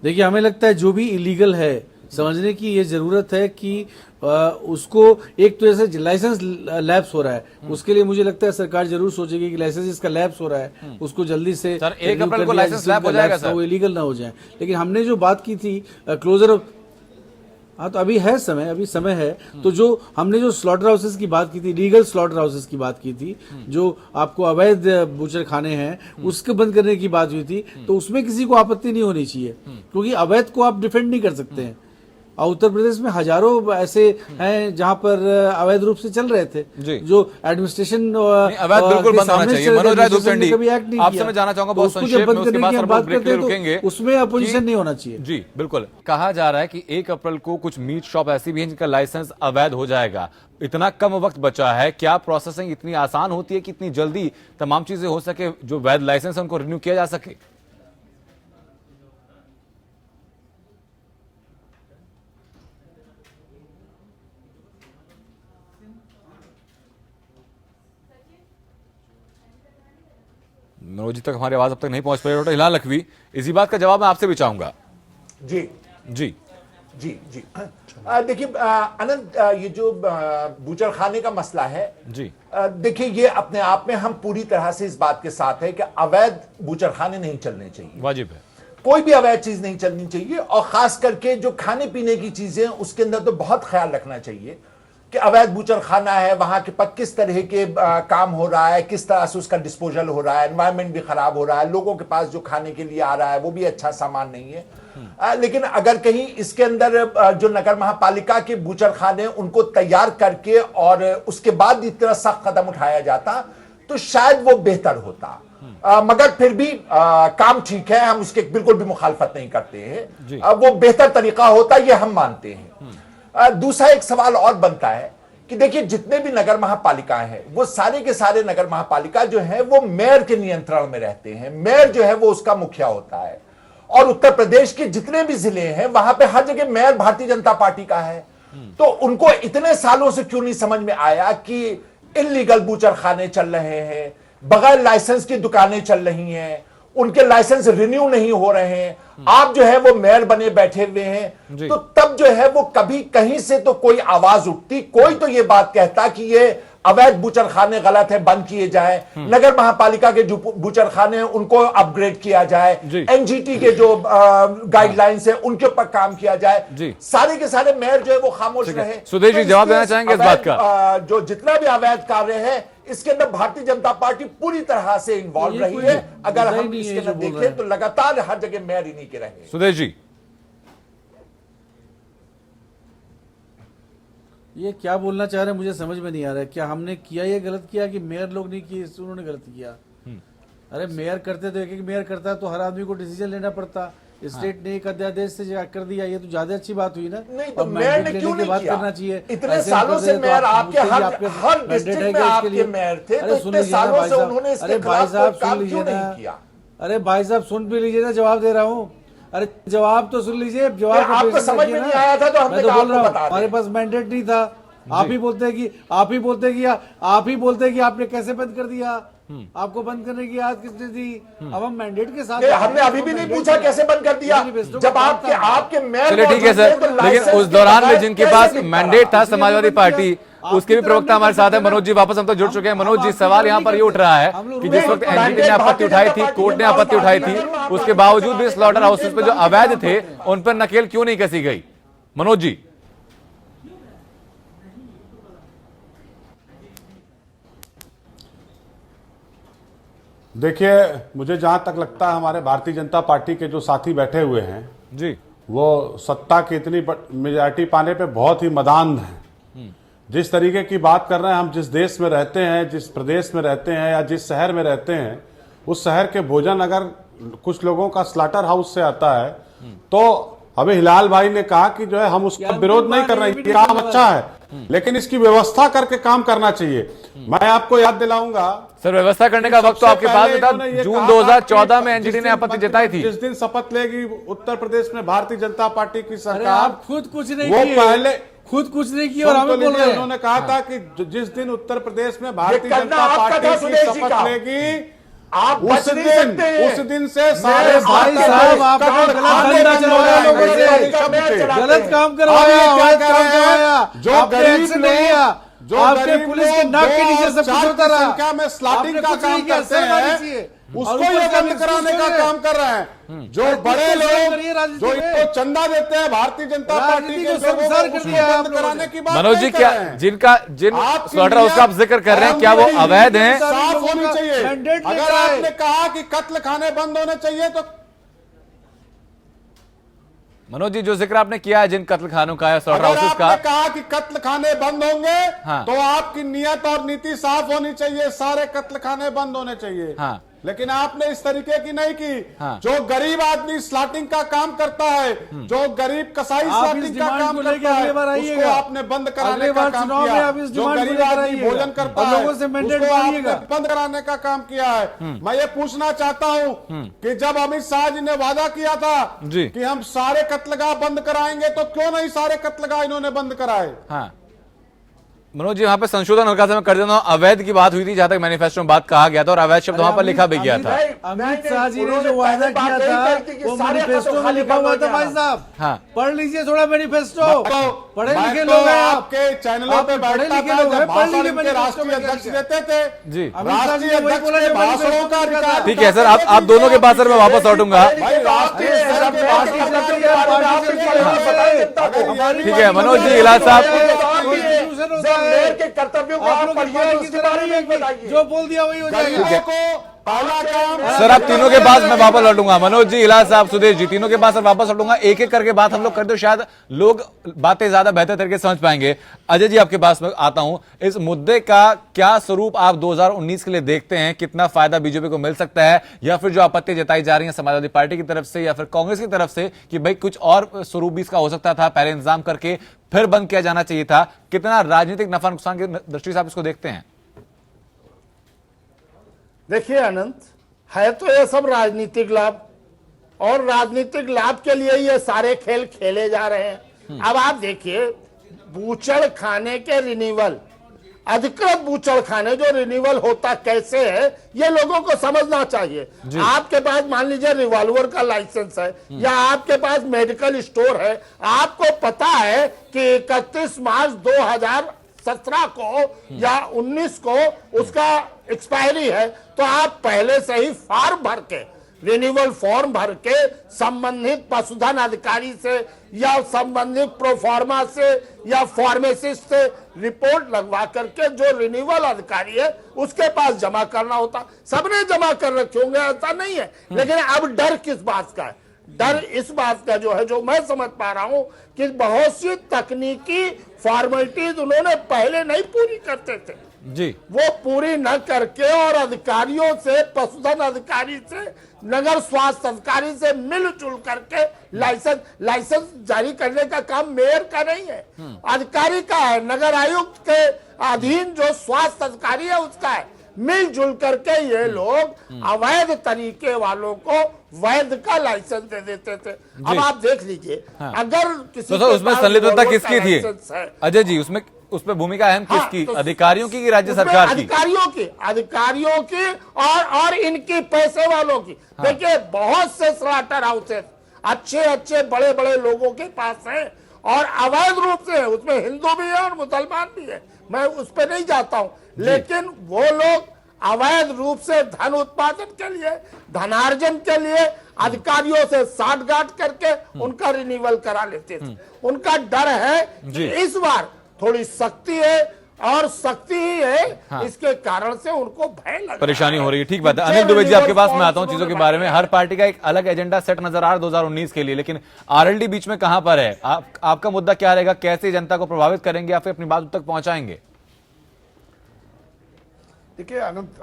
देखिए, हमें लगता है जो भी इलीगल है समझने की ये जरूरत है कि उसको एक तो ऐसे लाइसेंस लैप्स हो रहा है, उसके लिए मुझे लगता है सरकार जरूर सोचेगी कि लाइसेंस जिसका लैप्स हो रहा है उसको जल्दी से सर 1 अप्रैल को लाइसेंस लैप हो जाएगा सर, वो इलीगल ना हो जाए। लेकिन हमने जो बात की थी क्लोजर ऑफ, हाँ तो अभी है समय, अभी समय है। तो जो हमने जो स्लॉटर हाउसेस की बात की थी, लीगल स्लॉटर हाउसेस की बात की थी, जो आपको अवैध बूचर खाने हैं उसके बंद करने की बात हुई थी, तो उसमें किसी को आपत्ति नहीं होनी चाहिए, क्योंकि अवैध को आप डिफेंड नहीं कर सकते हैं। और उत्तर प्रदेश में हजारों ऐसे हैं जहां पर अवैध रूप से चल रहे थे, जो एडमिनिस्ट्रेशन अवैध बिल्कुल बंद होना चाहिए। मनोज राय धूपचंडी, आपसे मैं जानना चाहूंगा बहुत संक्षेप में, उसके बाद बात करते हैं रुकेंगे, उसमें अपोजिशन नहीं होना चाहिए। जी बिल्कुल। कहा जा रहा है कि 1 अप्रैल को कुछ मीट शॉप ऐसी भी हैं जिनका लाइसेंस अवैध हो जाएगा। इतना कम वक्त बचा है, क्या प्रोसेसिंग इतनी आसान होती है कि इतनी जल्दी तमाम चीजें हो सके, जो वैध लाइसेंस है उनको रिन्यू किया जा सके? मनोज जी तक हमारी आवाज अब तक नहीं पहुंच पाई। डॉक्टर हिलाल लखवी, इसी बात का जवाब मैं आपसे भी चाहूंगा। जी जी जी जी देखिए अनंत, ये जो बूचड़खाने का मसला है जी, देखिए ये अपने आप में हम पूरी तरह से इस बात के साथ है कि अवैध बूचड़खाने नहीं चलने चाहिए, वाजिब है। कोई भी अवैध चीज नहीं चलनी चाहिए, और खास करके जो खाने पीने की चीजें उसके अंदर तो बहुत ख्याल रखना चाहिए कि अवैध बूचड़खाना है वहां के पर किस तरह के काम हो रहा है, किस तरह से उसका डिस्पोजल हो रहा है, एनवायरमेंट भी खराब हो रहा है, लोगों के पास जो खाने के लिए आ रहा है वो भी अच्छा सामान नहीं है। लेकिन अगर कहीं इसके अंदर जो नगर महापालिका के बूचड़खाने उनको तैयार करके और उसके बाद इतना सख्त कदम उठाया जाता तो शायद वो बेहतर होता। मगर फिर भी काम ठीक है, हम उसके बिल्कुल भी मुखालफत नहीं करते हैं, वो बेहतर तरीका होता ये हम मानते हैं। दूसरा एक सवाल और बनता है कि देखिए जितने भी नगर महापालिका हैं वो सारे के सारे नगर महापालिका जो है वो मेयर के नियंत्रण में रहते हैं, मेयर जो है वो उसका मुखिया होता है, और उत्तर प्रदेश के जितने भी जिले हैं वहां पे हर जगह मेयर भारतीय जनता पार्टी का है। तो उनको इतने सालों से क्यों नहीं समझ में आया कि इल्लीगल बूचड़खाने चल रहे हैं, बगैर लाइसेंस की दुकानें चल रही हैं, उनके लाइसेंस रिन्यू नहीं हो रहे हैं, आप जो है वो मेयर बने बैठे हुए हैं, तो तब जो है वो कभी कहीं से तो कोई आवाज उठती, कोई तो ये बात कहता कि ये अवैध बूचड़खाने गलत है, बंद किए जाए, नगर महापालिका के जो बूचड़खाने हैं उनको अपग्रेड किया जाए, एनजीटी के जो गाइडलाइंस है उनके ऊपर काम किया जाए। सारे के सारे मेयर जो है वो खामोश रहे। सुदेश जी जवाब देना चाहेंगे इस बात का? जो जितना भी अवैध कार्य है इसके अंदर भारतीय जनता पार्टी पूरी तरह से इन्वॉल्व रही है। अगर हम इसके अंदर देखें तो लगातार हर जगह मेयर इन्हीं के रहे। सुदेश जी, ये क्या बोलना चाह रहे हैं मुझे समझ में नहीं आ रहा है। क्या हमने किया ये गलत किया कि मेयर लोग नहीं किए उन्होंने गलत किया? अरे मेयर करते तो एक एक मेयर करता तो हर आदमी को डिसीजन लेना पड़ता। स्टेट ने एक अध्यादेश से कर दिया, ये तो ज्यादा अच्छी बात हुई ना। नहीं तो मेयर ने क्यों नहीं किया? करना चाहिए। इतने सालों से मेयर आपके हर डिस्ट्रिक्ट में आपके मेयर थे, तो इतने सालों से उन्होंने इसके खिलाफ काम क्यों नहीं किया? अरे भाई साहब सुन भी लीजिए ना, जवाब दे रहा हूँ। अरे जवाब तो सुन लीजिए। जवाब आपको समझ में नहीं आया था तो हमने कहा आपको बता दें। हमारे पास मैंडेट नहीं था। आप ही बोलते हैं कि आपने कैसे बंद कर दिया? आपको बंद करने की याद किसने दी? अब हम मैंडेट के साथ हमने अभी भी नहीं पूछा कैसे बंद कर दिया। जब आपके मेयर, चलिए ठीक है सर, लेकिन उस दौरान में जिनके पास मैंडेट था समाजवादी पार्टी, उसके भी प्रवक्ता हमारे साथ है मनोज जी, वापस हम तो जुड़ चुके हैं। मनोज जी, सवाल यहाँ पर ये उठ रहा है कि जिस वक्त एनजीटी ने आपत्ति उठाई थी, कोर्ट ने आपत्ति उठाई थी, उसके बावजूद भी स्लॉटर हाउसेस पे जो अवैध थे उन पर नकेल क्यों नहीं कसी गई? मनोज जी, देखिए मुझे जहां तक लगता है हमारे भारतीय जनता पार्टी के जो साथी बैठे हुए हैं जी, वो सत्ता की इतनी मेजॉरिटी पाने पे बहुत ही मदान हैं। जिस तरीके की बात कर रहे हैं, हम जिस देश में रहते हैं, जिस प्रदेश में रहते हैं या जिस शहर में रहते हैं, उस शहर के भोजन अगर कुछ लोगों का स्लॉटर हाउस से आता है तो अभी हिलाल भाई ने कहा कि जो है हम उसका विरोध नहीं कर रहे हैं, ये काम अच्छा है, लेकिन इसकी व्यवस्था करके काम करना चाहिए। मैं आपको याद दिलाऊंगा सर, व्यवस्था करने का वक्त तो आपके पास में था। जून 2014 में एनजीटी ने आपत्ति जताई थी। जिस दिन शपथ लेगी उत्तर प्रदेश में भारतीय जनता पार्टी की सरकार, आप खुद कुछ नहीं वो किए, पहले खुद कुछ नहीं किया और हमें बोल रहे हैं। उन्होंने कहा था कि जिस दिन उत्तर प्रदेश में भारतीय जनता पार्टी की शपथ लेगी आप उस दिन से सारे भाई साहब आपने गलत चलवाया, लोगों से गलत काम करवाया, जो गरीब लोग जो आपके पुलिस के नाक के नीचे सब कुछ होता रहा, संख्या में स्लॉटिंग का काम करते हैं, उसको ये बंद कराने का काम कर रहे हैं। जो बड़े लोग जो इनको चंदा देते हैं भारतीय जनता पार्टी के लोगों को बंद कराने की बात मनोज जी, क्या जिन स्लॉटर हाउस का आप जिक्र कर रहे हैं क्या वो अवैध हैं? साफ होनी चाहिए। अगर आपने कहा कि कत्ल खाने बंद होने चाहिए तो मनोज जी, जो जिक्र आपने किया है जिन कत्ल खानों का, स्लॉटर अगर हाउसेस आपने का, कहा कि कत्ल खाने बंद होंगे, हाँ। तो आपकी नियत और नीति साफ होनी चाहिए, सारे कत्ल खाने बंद होने चाहिए। हाँ। लेकिन आपने इस तरीके की नहीं की। हाँ। जो गरीब आदमी स्लॉटिंग का काम करता है, जो गरीब कसाई आप इस स्लॉटिंग का डिमांड काम को लेके करता है, अगले बार उसको आइएगा। आपने बंद कराने अगले का बार काम चुनाव में किया। आप इस जो डिमांड को गरीब लेकर आदमी आइएगा भोजन करता और है, लोगों से मैंडेट उसको आपने मांगिएगा। बंद कराने का काम किया है। मैं ये पूछना चाहता हूं कि जब अमित शाह जी ने वादा किया था जी। कि हम सारे कत्लगाह बंद कराएंगे, तो क्यों नहीं सारे कत्लगाह इन्होंने बंद कराए? हाँ मनोज जी, वहां पे संशोधन हल्का से मैं कर देता हूं। अवैध की बात हुई थी, जहां तक मैनिफेस्टो में बात कहा गया था, और अवैध शब्द वहां पर लिखा भी गया था। अमित शाह जी ने जो वादा किया था वो मैनिफेस्टो में लिखा हुआ था भाई साहब। हाँ। पढ़ लीजिए थोड़ा मैनिफेस्टो। पढ़े मैं लिखे तो लोग हैं आप। आपके चैनलों आप पे पढ़े बैठता लिखे था, लोग हैं, जब पढ़ भाषण लीजिए के मैनिफेस्टो राष्ट्रीय में क्या अध्यक्ष लिखा है। देते थे जी। अमित शाह जी राष्ट्रीय ने वही अध्यक्ष बोला के जो भाषणों मैनिफेस्टो का में लिखा था। अधिकार ठीक है सर, आप दोनों के पास सर मैं वापस लौटूंगा। भाई राष्ट्रीय स्तर के भारतीय भाषणों का जनता अधिकार पार्टी आप से किसी हमारे अगर ये ठीक है मनोज जी, इलाज साहब, कॉन्स्टिट्यूशन होता है। मेयर के कर्तव्यों को आप आप लोग पढ़िए, पार्टी की उसके तरह बारे नहीं है में कि बताइए। जो बोल दिया वही हो जाएगा। गरीबों को पहला काम सर आप तीनों के पास मैं वापस लौटूंगा। मनोज जी, इलाज साहब, सुदेश जी, तीनों के पास वापस लौटूंगा। एक एक करके बात हम लोग करते हो, शायद लोग बातें ज्यादा बेहतर तरीके से समझ पाएंगे। अजय जी, आपके पास मैं आता हूं। इस मुद्दे का क्या स्वरूप आप 2019 के लिए देखते हैं? कितना फायदा बीजेपी को मिल सकता है, या फिर जो आपत्ति जताई जा रही है समाजवादी पार्टी की तरफ से या फिर कांग्रेस की तरफ से कि भाई कुछ और स्वरूप भी इसका हो सकता था, पहले इंतजाम करके फिर बंद किया जाना चाहिए था, कितना राजनीतिक नफा नुकसान की दृष्टि से आप इसको देखते हैं? देखिए अनंत, है तो ये सब राजनीतिक लाभ, और राजनीतिक लाभ के लिए ये सारे खेल खेले जा रहे हैं। अब आप देखिए, बूचड़ खाने के रिन्यूअल, अधिकृत बूचड़ खाने जो रिन्यूअल होता कैसे है, ये लोगों को समझना चाहिए। आपके पास मान लीजिए रिवॉल्वर का लाइसेंस है, या आपके पास मेडिकल स्टोर है, आपको पता है कि 31 मार्च 2017 को या 19 को उसका एक्सपायरी है, तो आप पहले से ही फॉर्म भर के, रिन्यूअल फॉर्म भर के संबंधित पशुधन अधिकारी से या संबंधित प्रोफार्मा से या फार्मासिस्ट से रिपोर्ट लगवा करके जो रिन्यूअल अधिकारी है उसके पास जमा करना होता। सबने जमा कर रखे होंगे, ऐसा नहीं है। लेकिन अब डर किस बात का है? डर इस बात का जो है, जो मैं समझ पा रहा हूं कि बहुत सी तकनीकी फॉर्मेलिटीज उन्होंने पहले नहीं पूरी करते थे जी, वो पूरी न करके, और अधिकारियों से, पशुधन अधिकारी से, नगर स्वास्थ्य अधिकारी से मिलजुल करके लाइसेंस जारी करने का काम मेयर का नहीं है, अधिकारी का है। नगर आयुक्त के अधीन जो स्वास्थ्य अधिकारी है उसका है। मिलजुल करके ये लोग अवैध तरीके वालों को वैध का लाइसेंस दे देते थे। अब आप देख लीजिए, अगर किसी तो सर उसमें के पास संलिप्तता रिवॉल्वर किसकी का थी लाइसेंस है, अजय जी? उसमें भूमिका अहम हाँ, किसकी? तो अधिकारियों की कि राज्य उसमें सरकार की? अधिकारियों की और इनकी पैसे वालों की। देखिए, बहुत से स्लॉटर हाउसेस अच्छे बड़े बड़े लोगों के पास हैं, और अवैध रूप से है। उसमें हिंदू भी है और मुसलमान भी है, मैं उस पर नहीं जाता हूं। लेकिन वो लोग अवैध रूप से धन उत्पादन के लिए, धनार्जन के लिए अधिकारियों से साठगांठ करके उनका रिन्यूअल करा लेते थे। उनका डर है कि इस बार थोड़ी सख्ती है, और सख्ती ही है, इसके कारण से उनको भय लग, परेशानी हो रही है। ठीक बात है। अनिल दुबे जी, आपके पास मैं आता हूं चीजों के बारे में। हर पार्टी का एक अलग एजेंडा सेट नजर आ रहा है 2019 के लिए, लेकिन आरएलडी बीच में कहां पर है? आपका मुद्दा क्या रहेगा? कैसे जनता को प्रभावित करेंगे या फिर अपनी बात तक पहुंचाएंगे? देखिए अनंत,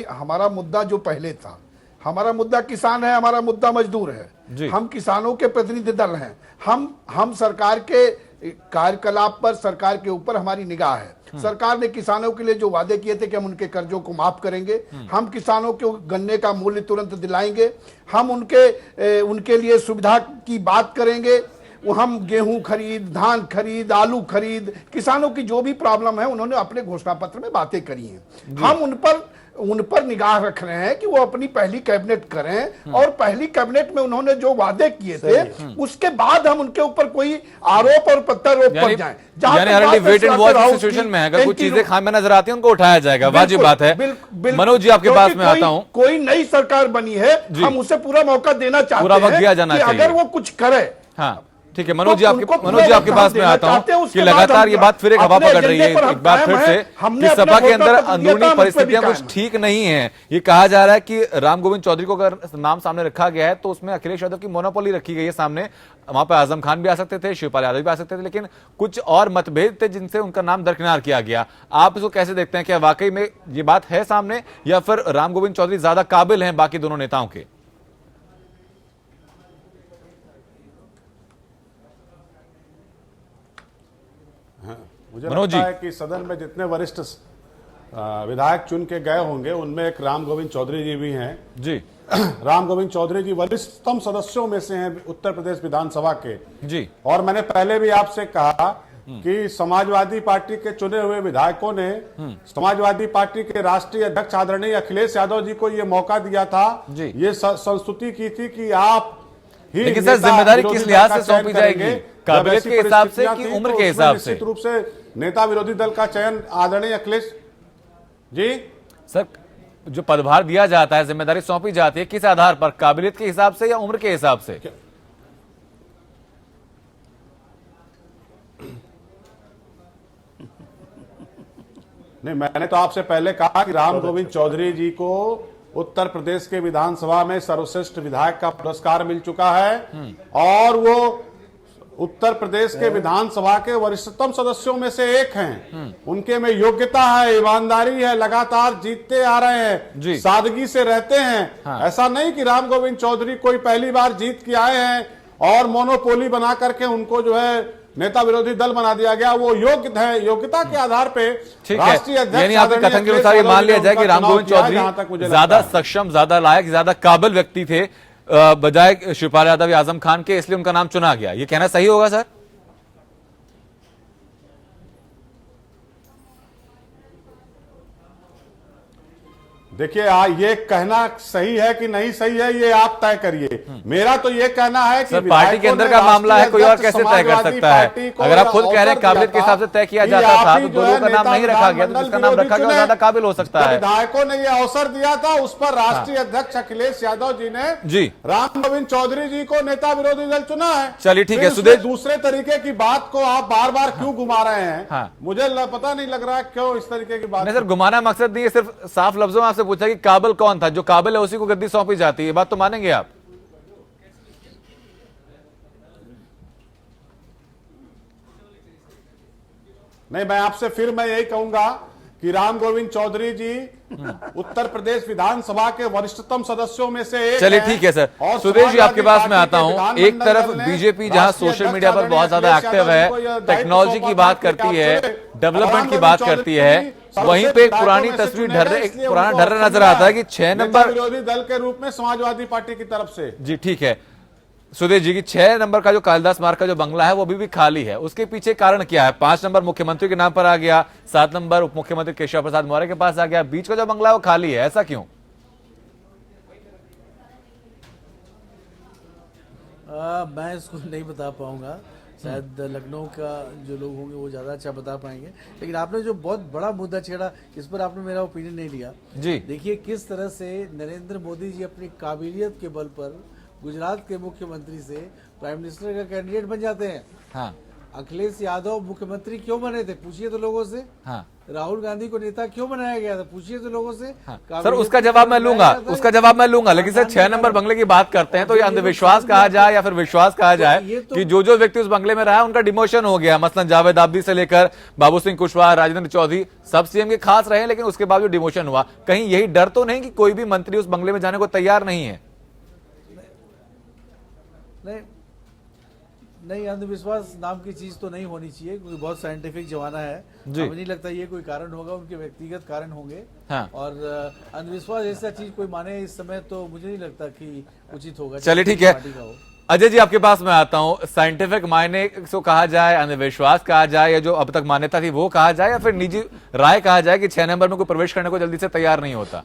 हमारा मुद्दा जो पहले था, हमारा मुद्दा किसान है, हमारा मुद्दा मजदूर है। हम किसानों के प्रतिनिधि दल हैं। हम सरकार के कार्यकलाप पर, सरकार के ऊपर हमारी निगाह है। सरकार ने किसानों के लिए जो वादे किए थे कि हम उनके कर्जों को माफ करेंगे, हम किसानों को गन्ने का मूल्य तुरंत दिलाएंगे, हम उनके लिए सुविधा की बात करेंगे, वो हम गेहूं खरीद, धान खरीद, आलू खरीद, किसानों की जो भी प्रॉब्लम है उन्होंने अपने घोषणा पत्र में बातें करी हैं। हम उन पर निगाह रख रहे हैं कि वो अपनी पहली कैबिनेट करें, और पहली कैबिनेट में उन्होंने जो वादे किए थे उसके बाद हम उनके ऊपर कोई आरोप और प्रत्यारोप पर जाएं। यानी वेट एंड वॉच सिचुएशन में है, अगर कुछ चीजें खामी नजर आती है उनको उठाया जाएगा, वाजिब बात है। मनोज जी, आपके पास में आता हूं। कोई नई सरकार बनी है, हम उसे पूरा मौका देना चाहते हैं, पूरा वक्त दिया जाना चाहिए। अगर वो कुछ करे। हाँ, ठीक है मनोज जी, तो आपके उनको मनोज जी आपके पूरा पास में देना आता हूं चाहते हैं, कि उसके बाद लगातार हम ये बात फिर एक हवा अपने पकड़ रही है एजेंडे पर एक बार हम फिर कायम से हैं, हमने कि अपने सपा के वोटर अंदर पर अंदरूनी दिया था, हम उस पर भी परिस्थितियां कुछ कायम हैं। ठीक नहीं है। ये कहा जा रहा है कि राम गोविंद चौधरी को अगर नाम सामने रखा गया है तो उसमें अखिलेश यादव की मोनोपोली रखी गई है सामने। वहां पर आजम खान भी आ सकते थे, शिवपाल यादव भी आ सकते थे, लेकिन कुछ और मतभेद थे जिनसे उनका नाम दरकिनार किया गया। आप इसको कैसे देखते हैं? क्या वाकई में ये बात है सामने, या फिर राम गोविंद चौधरी ज्यादा काबिल हैं बाकी दोनों नेताओं के? मुझे मनोज लगता जी। है कि सदन में जितने वरिष्ठ विधायक चुन के गए होंगे उनमें एक राम गोविंद चौधरी जी भी हैं। जी राम गोविंद चौधरी जी वरिष्ठतम सदस्यों में से हैं उत्तर प्रदेश विधानसभा के। जी और मैंने पहले भी आपसे कहा कि समाजवादी पार्टी के चुने हुए विधायकों ने समाजवादी पार्टी के राष्ट्रीय अध्यक्ष आदरणीय अखिलेश यादव जी को ये मौका दिया था, जी। ये संस्तुति की थी कि आप ही लेकिन सर नेता जिम्मेदारी विरोधी किस दल लिहाज का से चयन सौंपी जाएगी? करेंगे। काबिलियत जब के ऐसी हिसाब से परिस्थितियां कि थी, उम्र तो के उसमें हिसाब से? निश्चित रूप से नेता विरोधी दल का चयन आदरणीय अखिलेश जी। सर जो पदभार दिया जाता है, जिम्मेदारी सौंपी जाती है, किस आधार पर? काबिलियत के हिसाब से या उम्र के हिसाब से? नहीं, मैंने तो आपसे पहले कहा कि राम गोविंद चौधरी जी को उत्तर प्रदेश के विधानसभा में सर्वश्रेष्ठ विधायक का पुरस्कार मिल चुका है और वो उत्तर प्रदेश के विधानसभा के वरिष्ठतम सदस्यों में से एक हैं। उनके में योग्यता है, ईमानदारी है, लगातार जीतते आ रहे जी। हैं, सादगी से रहते हैं। हाँ। ऐसा नहीं कि राम गोविंद चौधरी कोई पहली बार जीत के आए हैं और मोनोपोली बना करके उनको जो है नेता विरोधी दल बना दिया गया। वो योग्य है, योग्यता के आधार पे ठीक राष्ट्रीय है, अध्यक्ष यानी आपके आदरणीय कथन के अखिलेश अनुसार ये यादव मान जी लिया ने जाए कि उनका राम चुनाव गोविंद किया है, जहां तक मुझे चौधरी लगता ज्यादा है। सक्षम, ज्यादा लायक, ज्यादा काबिल व्यक्ति थे बजाय शिवपाल यादव या आजम खान के, इसलिए उनका नाम चुना गया। ये कहना सही होगा सर? देखिए, ये कहना सही है कि नहीं सही है ये आप तय करिए। मेरा तो ये कहना है कि सर पार्टी के अंदर का मामला है, कोई और कैसे तय कर सकता है? अगर आप खुद कह रहे हैं काबिलियत के हिसाब से तय किया जाता था तो दो लोगों का नाम नहीं रखा गया, तो जिसका नाम रखा गया वो ज्यादा काबिल हो सकता है। विधायकों ने ये अवसर दिया था, उस पर राष्ट्रीय अध्यक्ष अखिलेश यादव जी ने जी राम गोविंद चौधरी जी को नेता विरोधी दल चुना है। चलिए ठीक फिर है, उसमें सुदेश दूसरे तरीके की बात को आप बार बार क्यों घुमा रहे हैं? हाँ। मुझे पता नहीं लग रहा है क्यों इस तरीके की बात। नहीं सर, घुमाना मकसद नहीं है, सिर्फ साफ लफ्जों में आपसे पूछा कि काबिल कौन था? जो काबिल है उसी को गद्दी सौंपी जाती है, बात तो मानेंगे आप? नहीं, मैं आपसे फिर मैं यही कहूंगा कि राम गोविंद चौधरी जी उत्तर प्रदेश विधानसभा के वरिष्ठतम सदस्यों में से एक चलिए हैं। ठीक है सर। और सुदेश जी आपके पास मैं आता हूं। विधानमंडल एक तरफ दल ने बीजेपी जहां राष्ट्रीय सोशल अध्यक्ष मीडिया पर बहुत ज्यादा अखिलेश एक्टिव यादव जी को यह है, दायित्व टेक्नोलॉजी की सौंपा बात कि करती आप है, चुने। डेवलपमेंट राम की गोविंद बात चौधरी करती है, जी वहीं पे एक सर्वश्रेष्ठ पुरानी विधायकों में से तस्वीर चुने गए, एक इसलिए पुराना उनको ढर्रा अवसर नजर मिला आता है कि 6 नेता नंबर। विरोधी दल के रूप में समाजवादी पार्टी की तरफ से। जी ठीक है सुदेश जी की 6 नंबर का जो कालिदास मार्ग का जो बंगला है वो अभी भी खाली है, उसके पीछे कारण क्या है? 5 नंबर मुख्यमंत्री के नाम पर आ गया, 7 नंबर उप मुख्यमंत्री केशव प्रसाद मौर्य के पास आ गया, बीच का जो बंगला है वो खाली है, ऐसा क्यों? मैं इसको नहीं बता पाऊंगा, शायद लखनऊ का जो लोग होंगे वो ज़्यादा अच्छा बता पाएंगे। लेकिन आपने जो बहुत बड़ा मुद्दा छेड़ा, इस पर आपने मेरा ओपिनियन नहीं लिया। जी देखिए किस तरह से नरेंद्र मोदी जी अपनी काबिलियत के बल पर गुजरात के मुख्यमंत्री से प्राइम मिनिस्टर का कैंडिडेट बन जाते हैं। हाँ अखिलेश यादव मुख्यमंत्री क्यों बने थे? पूछिए तो लोगों से। हाँ राहुल गांधी को नेता क्यों बनाया गया था? पूछिए तो लोगों से। हाँ। सर काबिलियत उसका के जवाब बल मैं पर लूंगा, बनाया जाता है। उसका जवाब मैं लूंगा, लेकिन सर 6 नंबर बंगले की बात करते हैं तो ये अंधविश्वास कहा जाए या फिर विश्वास कहा जाए कि जो व्यक्ति उस बंगले में रहा उनका डिमोशन हो गया। मसलन जावेद आबदी से लेकर बाबू सिंह कुशवाहा, राजेंद्र चौधरी, सब सीएम के खास रहे, लेकिन उसके बावजूद डिमोशन हुआ। कहीं यही डर तो नहीं कि कोई भी मंत्री उस बंगले में जाने को तैयार नहीं है? नहीं, अंधविश्वास नाम की चीज तो नहीं होनी चाहिए, क्योंकि बहुत साइंटिफिक जमाना है। जी। मुझे नहीं लगता ये कोई कारण होगा, उनके व्यक्तिगत कारण होंगे। हाँ। और अंधविश्वास ऐसा चीज कोई माने इस समय तो मुझे नहीं लगता कि उचित होगा। चलिए ठीक है, पार्टी का हो। अजय जी आपके पास मैं आता हूं। साइंटिफिक मायने को कहा जाए, अंधविश्वास कहा जाए, या जो अब तक मान्यता थी वो कहा जाए, या फिर निजी राय कहा जाए कि 6 नंबर में कोई प्रवेश करने को जल्दी से तैयार नहीं होता?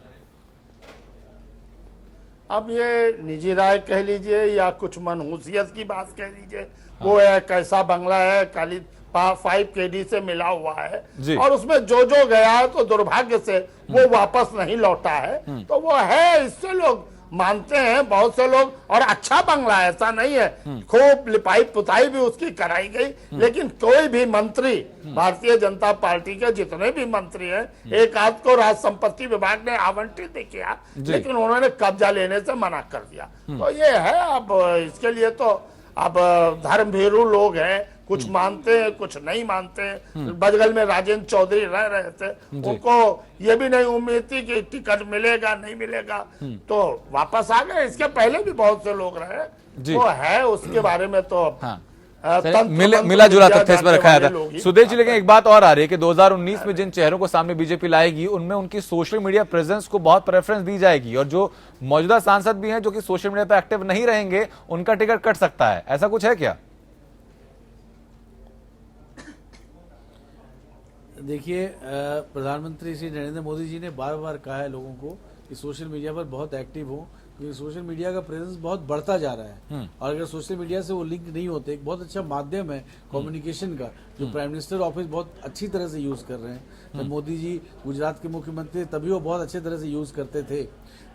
अब ये निजी राय कह लीजिए या कुछ मनहूसियत की बात कह लीजिए, वो है कैसा बंगला है, खाली 5 KD से मिला हुआ है और उसमें जो जो गया है तो दुर्भाग्य से वो वापस नहीं लौटा है, तो वो है, इससे लोग मानते हैं बहुत से लोग, और अच्छा बंगला है, ऐसा नहीं है, खूब लिपाई पुताई भी उसकी कराई गई, लेकिन कोई भी मंत्री, भारतीय जनता पार्टी के जितने भी मंत्री हैं, एक आध को राज संपत्ति विभाग ने आवंटित किया, लेकिन उन्होंने कब्जा लेने से मना कर दिया। तो ये है, अब इसके लिए तो अब धर्मभीरू लोग हैं, कुछ मानते हैं कुछ नहीं मानते हैं। बजगल में राजेंद्र चौधरी रह रहे थे, उनको ये भी नहीं उम्मीद थी कि टिकट मिलेगा नहीं मिलेगा, तो वापस आ गए। इसके पहले भी बहुत से लोग रहे, तो है उसके बारे में तो मिला जुला तथ्य इस पर रखा था। सुदेश जी, लेकिन एक बात और आ रही है कि 2019 में जिन चेहरों को सामने बीजेपी लाएगी उनमें उनकी सोशल मीडिया प्रेजेंस को बहुत प्रेफरेंस दी जाएगी, और जो मौजूदा सांसद भी हैं जो कि सोशल मीडिया पर एक्टिव नहीं रहेंगे उनका टिकट कट सकता है। ऐसा कुछ है क्या? देखिए, प्रधानमंत्री श्री नरेंद्र मोदी जी ने बार बार कहा है लोगों को कि सोशल मीडिया पर बहुत एक्टिव हो, क्योंकि सोशल मीडिया का प्रेजेंस बहुत बढ़ता जा रहा है, और अगर सोशल मीडिया से वो लिंक नहीं होते, एक बहुत अच्छा माध्यम है कम्युनिकेशन का, जो प्राइम मिनिस्टर ऑफिस बहुत अच्छी तरह से यूज कर रहे हैं। जब मोदी जी गुजरात के मुख्यमंत्री तभी वो बहुत अच्छे तरह से यूज करते थे,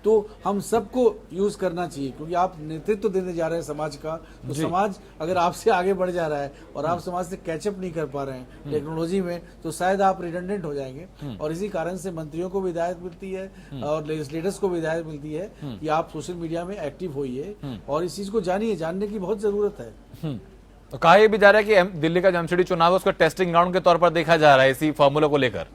तो हम सबको यूज करना चाहिए, क्योंकि आप नेतृत्व देने जा रहे हैं समाज का, तो समाज अगर आपसे आगे बढ़ जा रहा है और आप समाज से कैचअप नहीं कर पा रहे हैं टेक्नोलॉजी में, तो शायद आप रिडंडेंट हो जाएंगे। और इसी कारण से मंत्रियों को भी हिदायत मिलती है और लेजिस्लेटर्स को भी हिदायत मिलती है कि आप सोशल मीडिया में एक्टिव होइए और इस चीज को जानिए, जानने की बहुत जरूरत है। तो कहा यह भी जा रहा है कि दिल्ली का जो एमसीडी चुनाव है उसको टेस्टिंग ग्राउंड के तौर पर देखा जा रहा है इसी फॉर्मूला को लेकर।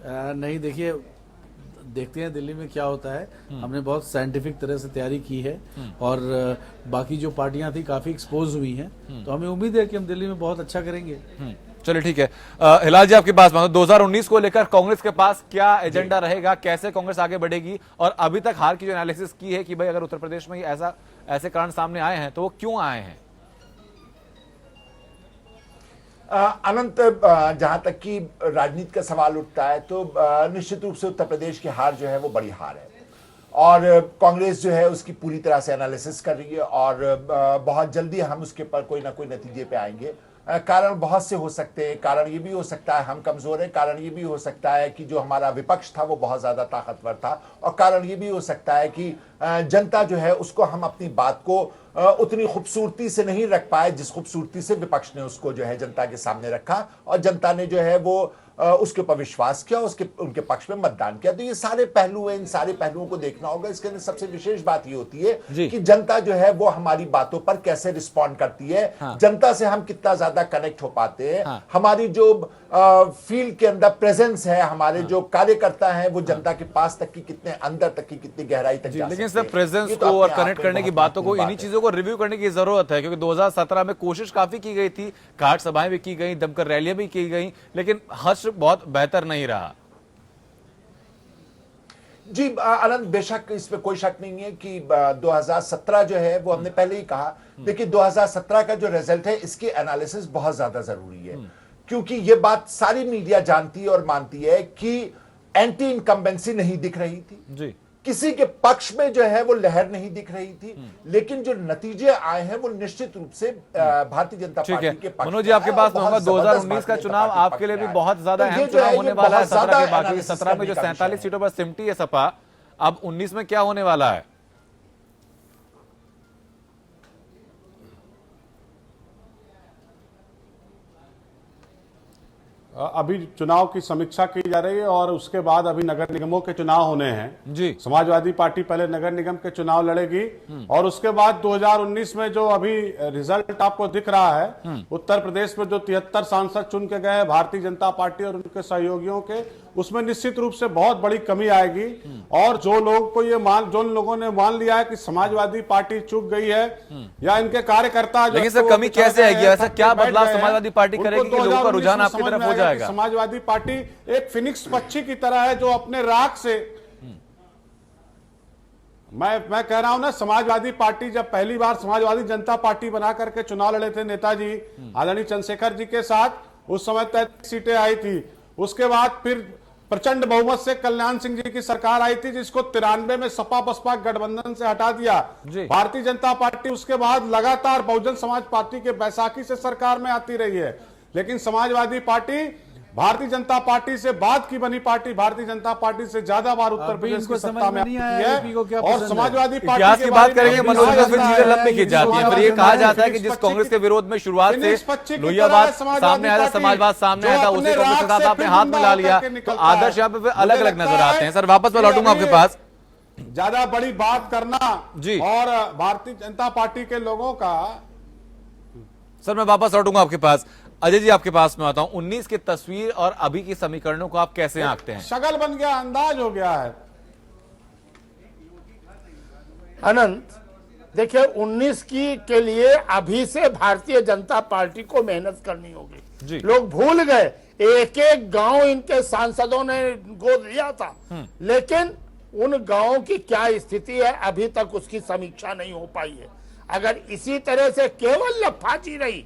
नहीं, देखिए, देखते हैं दिल्ली में क्या होता है। हमने बहुत साइंटिफिक तरह से तैयारी की है और बाकी जो पार्टियां थी काफी एक्सपोज हुई हैं, तो हमें उम्मीद है कि हम दिल्ली में बहुत अच्छा करेंगे। चलिए ठीक है। हिलाल जी, आपके पास 2019 को लेकर कांग्रेस के पास क्या एजेंडा रहेगा, कैसे कांग्रेस आगे बढ़ेगी, और अभी तक हार की जो एनालिसिस की है कि भाई अगर उत्तर प्रदेश में ऐसे कारण सामने आए हैं तो वो क्यों आए हैं? अनंत, जहां तक कि राजनीति का सवाल उठता है तो निश्चित रूप से उत्तर प्रदेश की हार जो है वो बड़ी हार है, और कांग्रेस जो है उसकी पूरी तरह से एनालिसिस कर रही है, और बहुत जल्दी हम उसके पर कोई ना कोई नतीजे पे आएंगे। कारण बहुत से हो सकते हैं। कारण ये भी हो सकता है हम कमजोर हैं, कारण ये भी हो सकता है कि जो हमारा विपक्ष था वो बहुत ज्यादा ताकतवर था, और कारण ये भी हो सकता है कि जनता जो है उसको हम अपनी बात को उतनी खूबसूरती से नहीं रख पाए जिस खूबसूरती से विपक्ष ने उसको जो है जनता के सामने रखा, और जनता ने जो है वो उसके ऊपर विश्वास किया, उनके पक्ष में मतदान किया। तो ये सारे पहलू हैं, इन सारे पहलुओं को देखना होगा। इसके अंदर सबसे विशेष बात ये होती है कि जनता जो है वो हमारी बातों पर कैसे रिस्पॉन्ड करती है, जनता से हम कितना ज्यादा कनेक्ट हो पाते हैं, हमारी जो फील्ड के अंदर प्रेजेंस है, हमारे जो कार्यकर्ता हैं वो जनता के पास तक की कितने अंदर तक की कितनी गहराई तक जा सकते हैं। लेकिन सर, प्रेजेंस को और कनेक्ट करने की बातों को, इन्हीं चीजों को रिव्यू करने की जरूरत है, क्योंकि 2017 में कोशिश काफी की गई थी, घाट सभाएं भी की गई, दमकर रैलियां भी की गई, लेकिन हश्र बहुत बेहतर नहीं रहा। जी अनंत, बेशक इसमें कोई शक नहीं है कि 2017 जो है वो हमने पहले ही कहा। देखिए 2017 का जो रिजल्ट है इसकी एनालिसिस बहुत ज्यादा जरूरी है, क्योंकि ये बात सारी मीडिया जानती है और मानती है कि एंटी इनकम्बेंसी नहीं दिख रही थी जी, किसी के पक्ष में जो है वो लहर नहीं दिख रही थी, लेकिन जो नतीजे आए हैं वो निश्चित रूप से भारतीय जनता पार्टी के पक्ष। मनोज जी, आपके पास होगा 2019 का चुनाव आपके लिए भी बहुत ज्यादा अहम चुनाव होने वाला है। 17 के बाकी 17 में जो 47 सीटों पर सिमटी है सपा, अब 19 में क्या होने वाला है? अभी चुनाव की समीक्षा की जा रही है और उसके बाद अभी नगर निगमों के चुनाव होने हैं जी। समाजवादी पार्टी पहले नगर निगम के चुनाव लड़ेगी और उसके बाद 2019 में जो अभी रिजल्ट आपको दिख रहा है, उत्तर प्रदेश में जो 73 सांसद चुन के गए भारतीय जनता पार्टी और उनके सहयोगियों के, उसमें निश्चित रूप से बहुत बड़ी कमी आएगी। और जो लोग को जो लोगों ने मान लिया है कि समाजवादी पार्टी चूक गई है या इनके कार्यकर्ता, लेकिन सर कमी कैसे आएगी? ऐसा क्या बदलाव समाजवादी पार्टी करेगी कि लोगों का रुझान आपकी तरफ हो जाएगा? समाजवादी पार्टी एक फिनिक्स पक्षी की तरह है जो अपने राख से, मैं कह रहा हूं ना, समाजवादी पार्टी जब पहली बार समाजवादी जनता पार्टी बना करके चुनाव लड़े थे नेताजी आदरणीय चंद्रशेखर जी के साथ, उस समय 33 सीटें आई थी। उसके बाद फिर प्रचंड बहुमत से कल्याण सिंह जी की सरकार आई थी, जिसको 93 में सपा बसपा गठबंधन से हटा दिया भारतीय जनता पार्टी। उसके बाद लगातार बहुजन समाज पार्टी के बैसाखी से सरकार में आती रही है, लेकिन समाजवादी पार्टी भारतीय जनता पार्टी से बाद की बनी पार्टी भारतीय जनता पार्टी से ज्यादा बार उत्तर अभी प्रदेश इनको की समझ सत्ता में में नहीं आई आया है यूपी को क्या और पसंद है। समाजवादी पार्टी इतिहास की बात करेंगे, मनोज कहा का फिर जाता चीजें है लंबी कि की जाती है। जो फिर ये कहा हमारे जाता है कि जिस कांग्रेस के विरोध में शुरुआत से लोहियाबाद सामने आया, समाजवाद सामने आया था, उसी कांग्रेस के साथ आपने हाथ मिला लिया, तो आदर्श यहाँ पे अलग अलग नजर आते हैं। सर वापस मैं लौटूंगा आपके पास। ज्यादा बड़ी बात करना जी। और भारतीय जनता पार्टी के लोगों का। सर मैं वापस लौटूंगा आपके पास। अजय जी आपके पास में आता हूं। 19 की तस्वीर और अभी की समीकरणों को आप कैसे आंकते हैं? शगल बन गया, अंदाज हो गया है। अनंत देखिए 19 की के लिए अभी से भारतीय जनता पार्टी को मेहनत करनी होगी। जी। लोग भूल गए, एक एक गांव इनके सांसदों ने गोद लिया था, लेकिन उन गांवों की क्या स्थिति है अभी तक उसकी समीक्षा नहीं हो पाई है। अगर इसी तरह से केवल लफाजी रही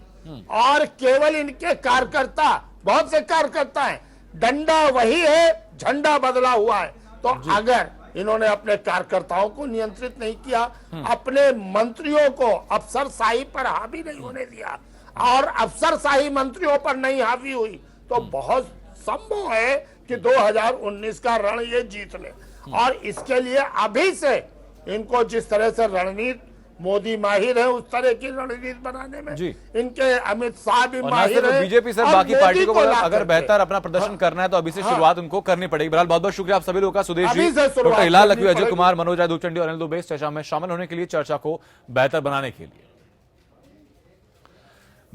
और केवल इनके कार्यकर्ता, बहुत से कार्यकर्ता हैं, डंडा वही है, झंडा बदला हुआ है, तो अगर इन्होंने अपने कार्यकर्ताओं को नियंत्रित नहीं किया, अपने मंत्रियों को अफसरशाही पर हावी नहीं होने दिया और अफसरशाही मंत्रियों पर नहीं हावी हुई, तो बहुत संभव है कि 2019 का रण ये जीत ले। और इसके लिए अभी से इनको जिस तरह से रणनीति मोदी माहिर है, उस तरह की रणनीति बनाने में जी। इनके अमित शाह भी और ना माहिर सिर्फ है। बीजेपी सर, और बाकी मोदी पार्टी को ला अगर करके- बेहतर अपना प्रदर्शन करना है तो अभी से शुरुआत उनको करनी पड़ेगी। बहरहाल बहुत बहुत शुक्रिया आप सभी लोगों का। सुदेश जी, अभी से शुरुआत डॉक्टर हिलाल करनी लखवी, अजय पड़ेगी। कुमार, मनोज राय दूचंडी और अनिल दुबे इस चर्चा में शामिल होने के लिए, चर्चा को बेहतर बनाने के लिए।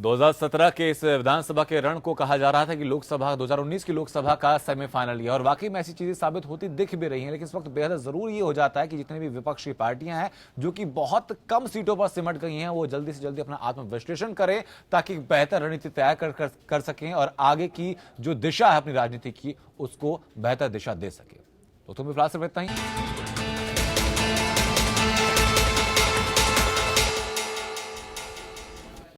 2017 के इस विधानसभा के रण को कहा जा रहा था कि लोकसभा 2019 की लोकसभा का सेमीफाइनल है और वाकई में ऐसी चीजें साबित होती दिख भी रही हैं। लेकिन इस वक्त बेहद जरूरी ये हो जाता है कि जितने भी विपक्षी पार्टियां हैं जो कि बहुत कम सीटों पर सिमट गई हैं, वो जल्दी से जल्दी अपना आत्मविश्लेषण करें ताकि बेहतर रणनीति तैयार कर सकें और आगे की जो दिशा है अपनी राजनीति की उसको बेहतर दिशा दे सके। तो तुम्हें फिलहाल सिर्फ इतना ही।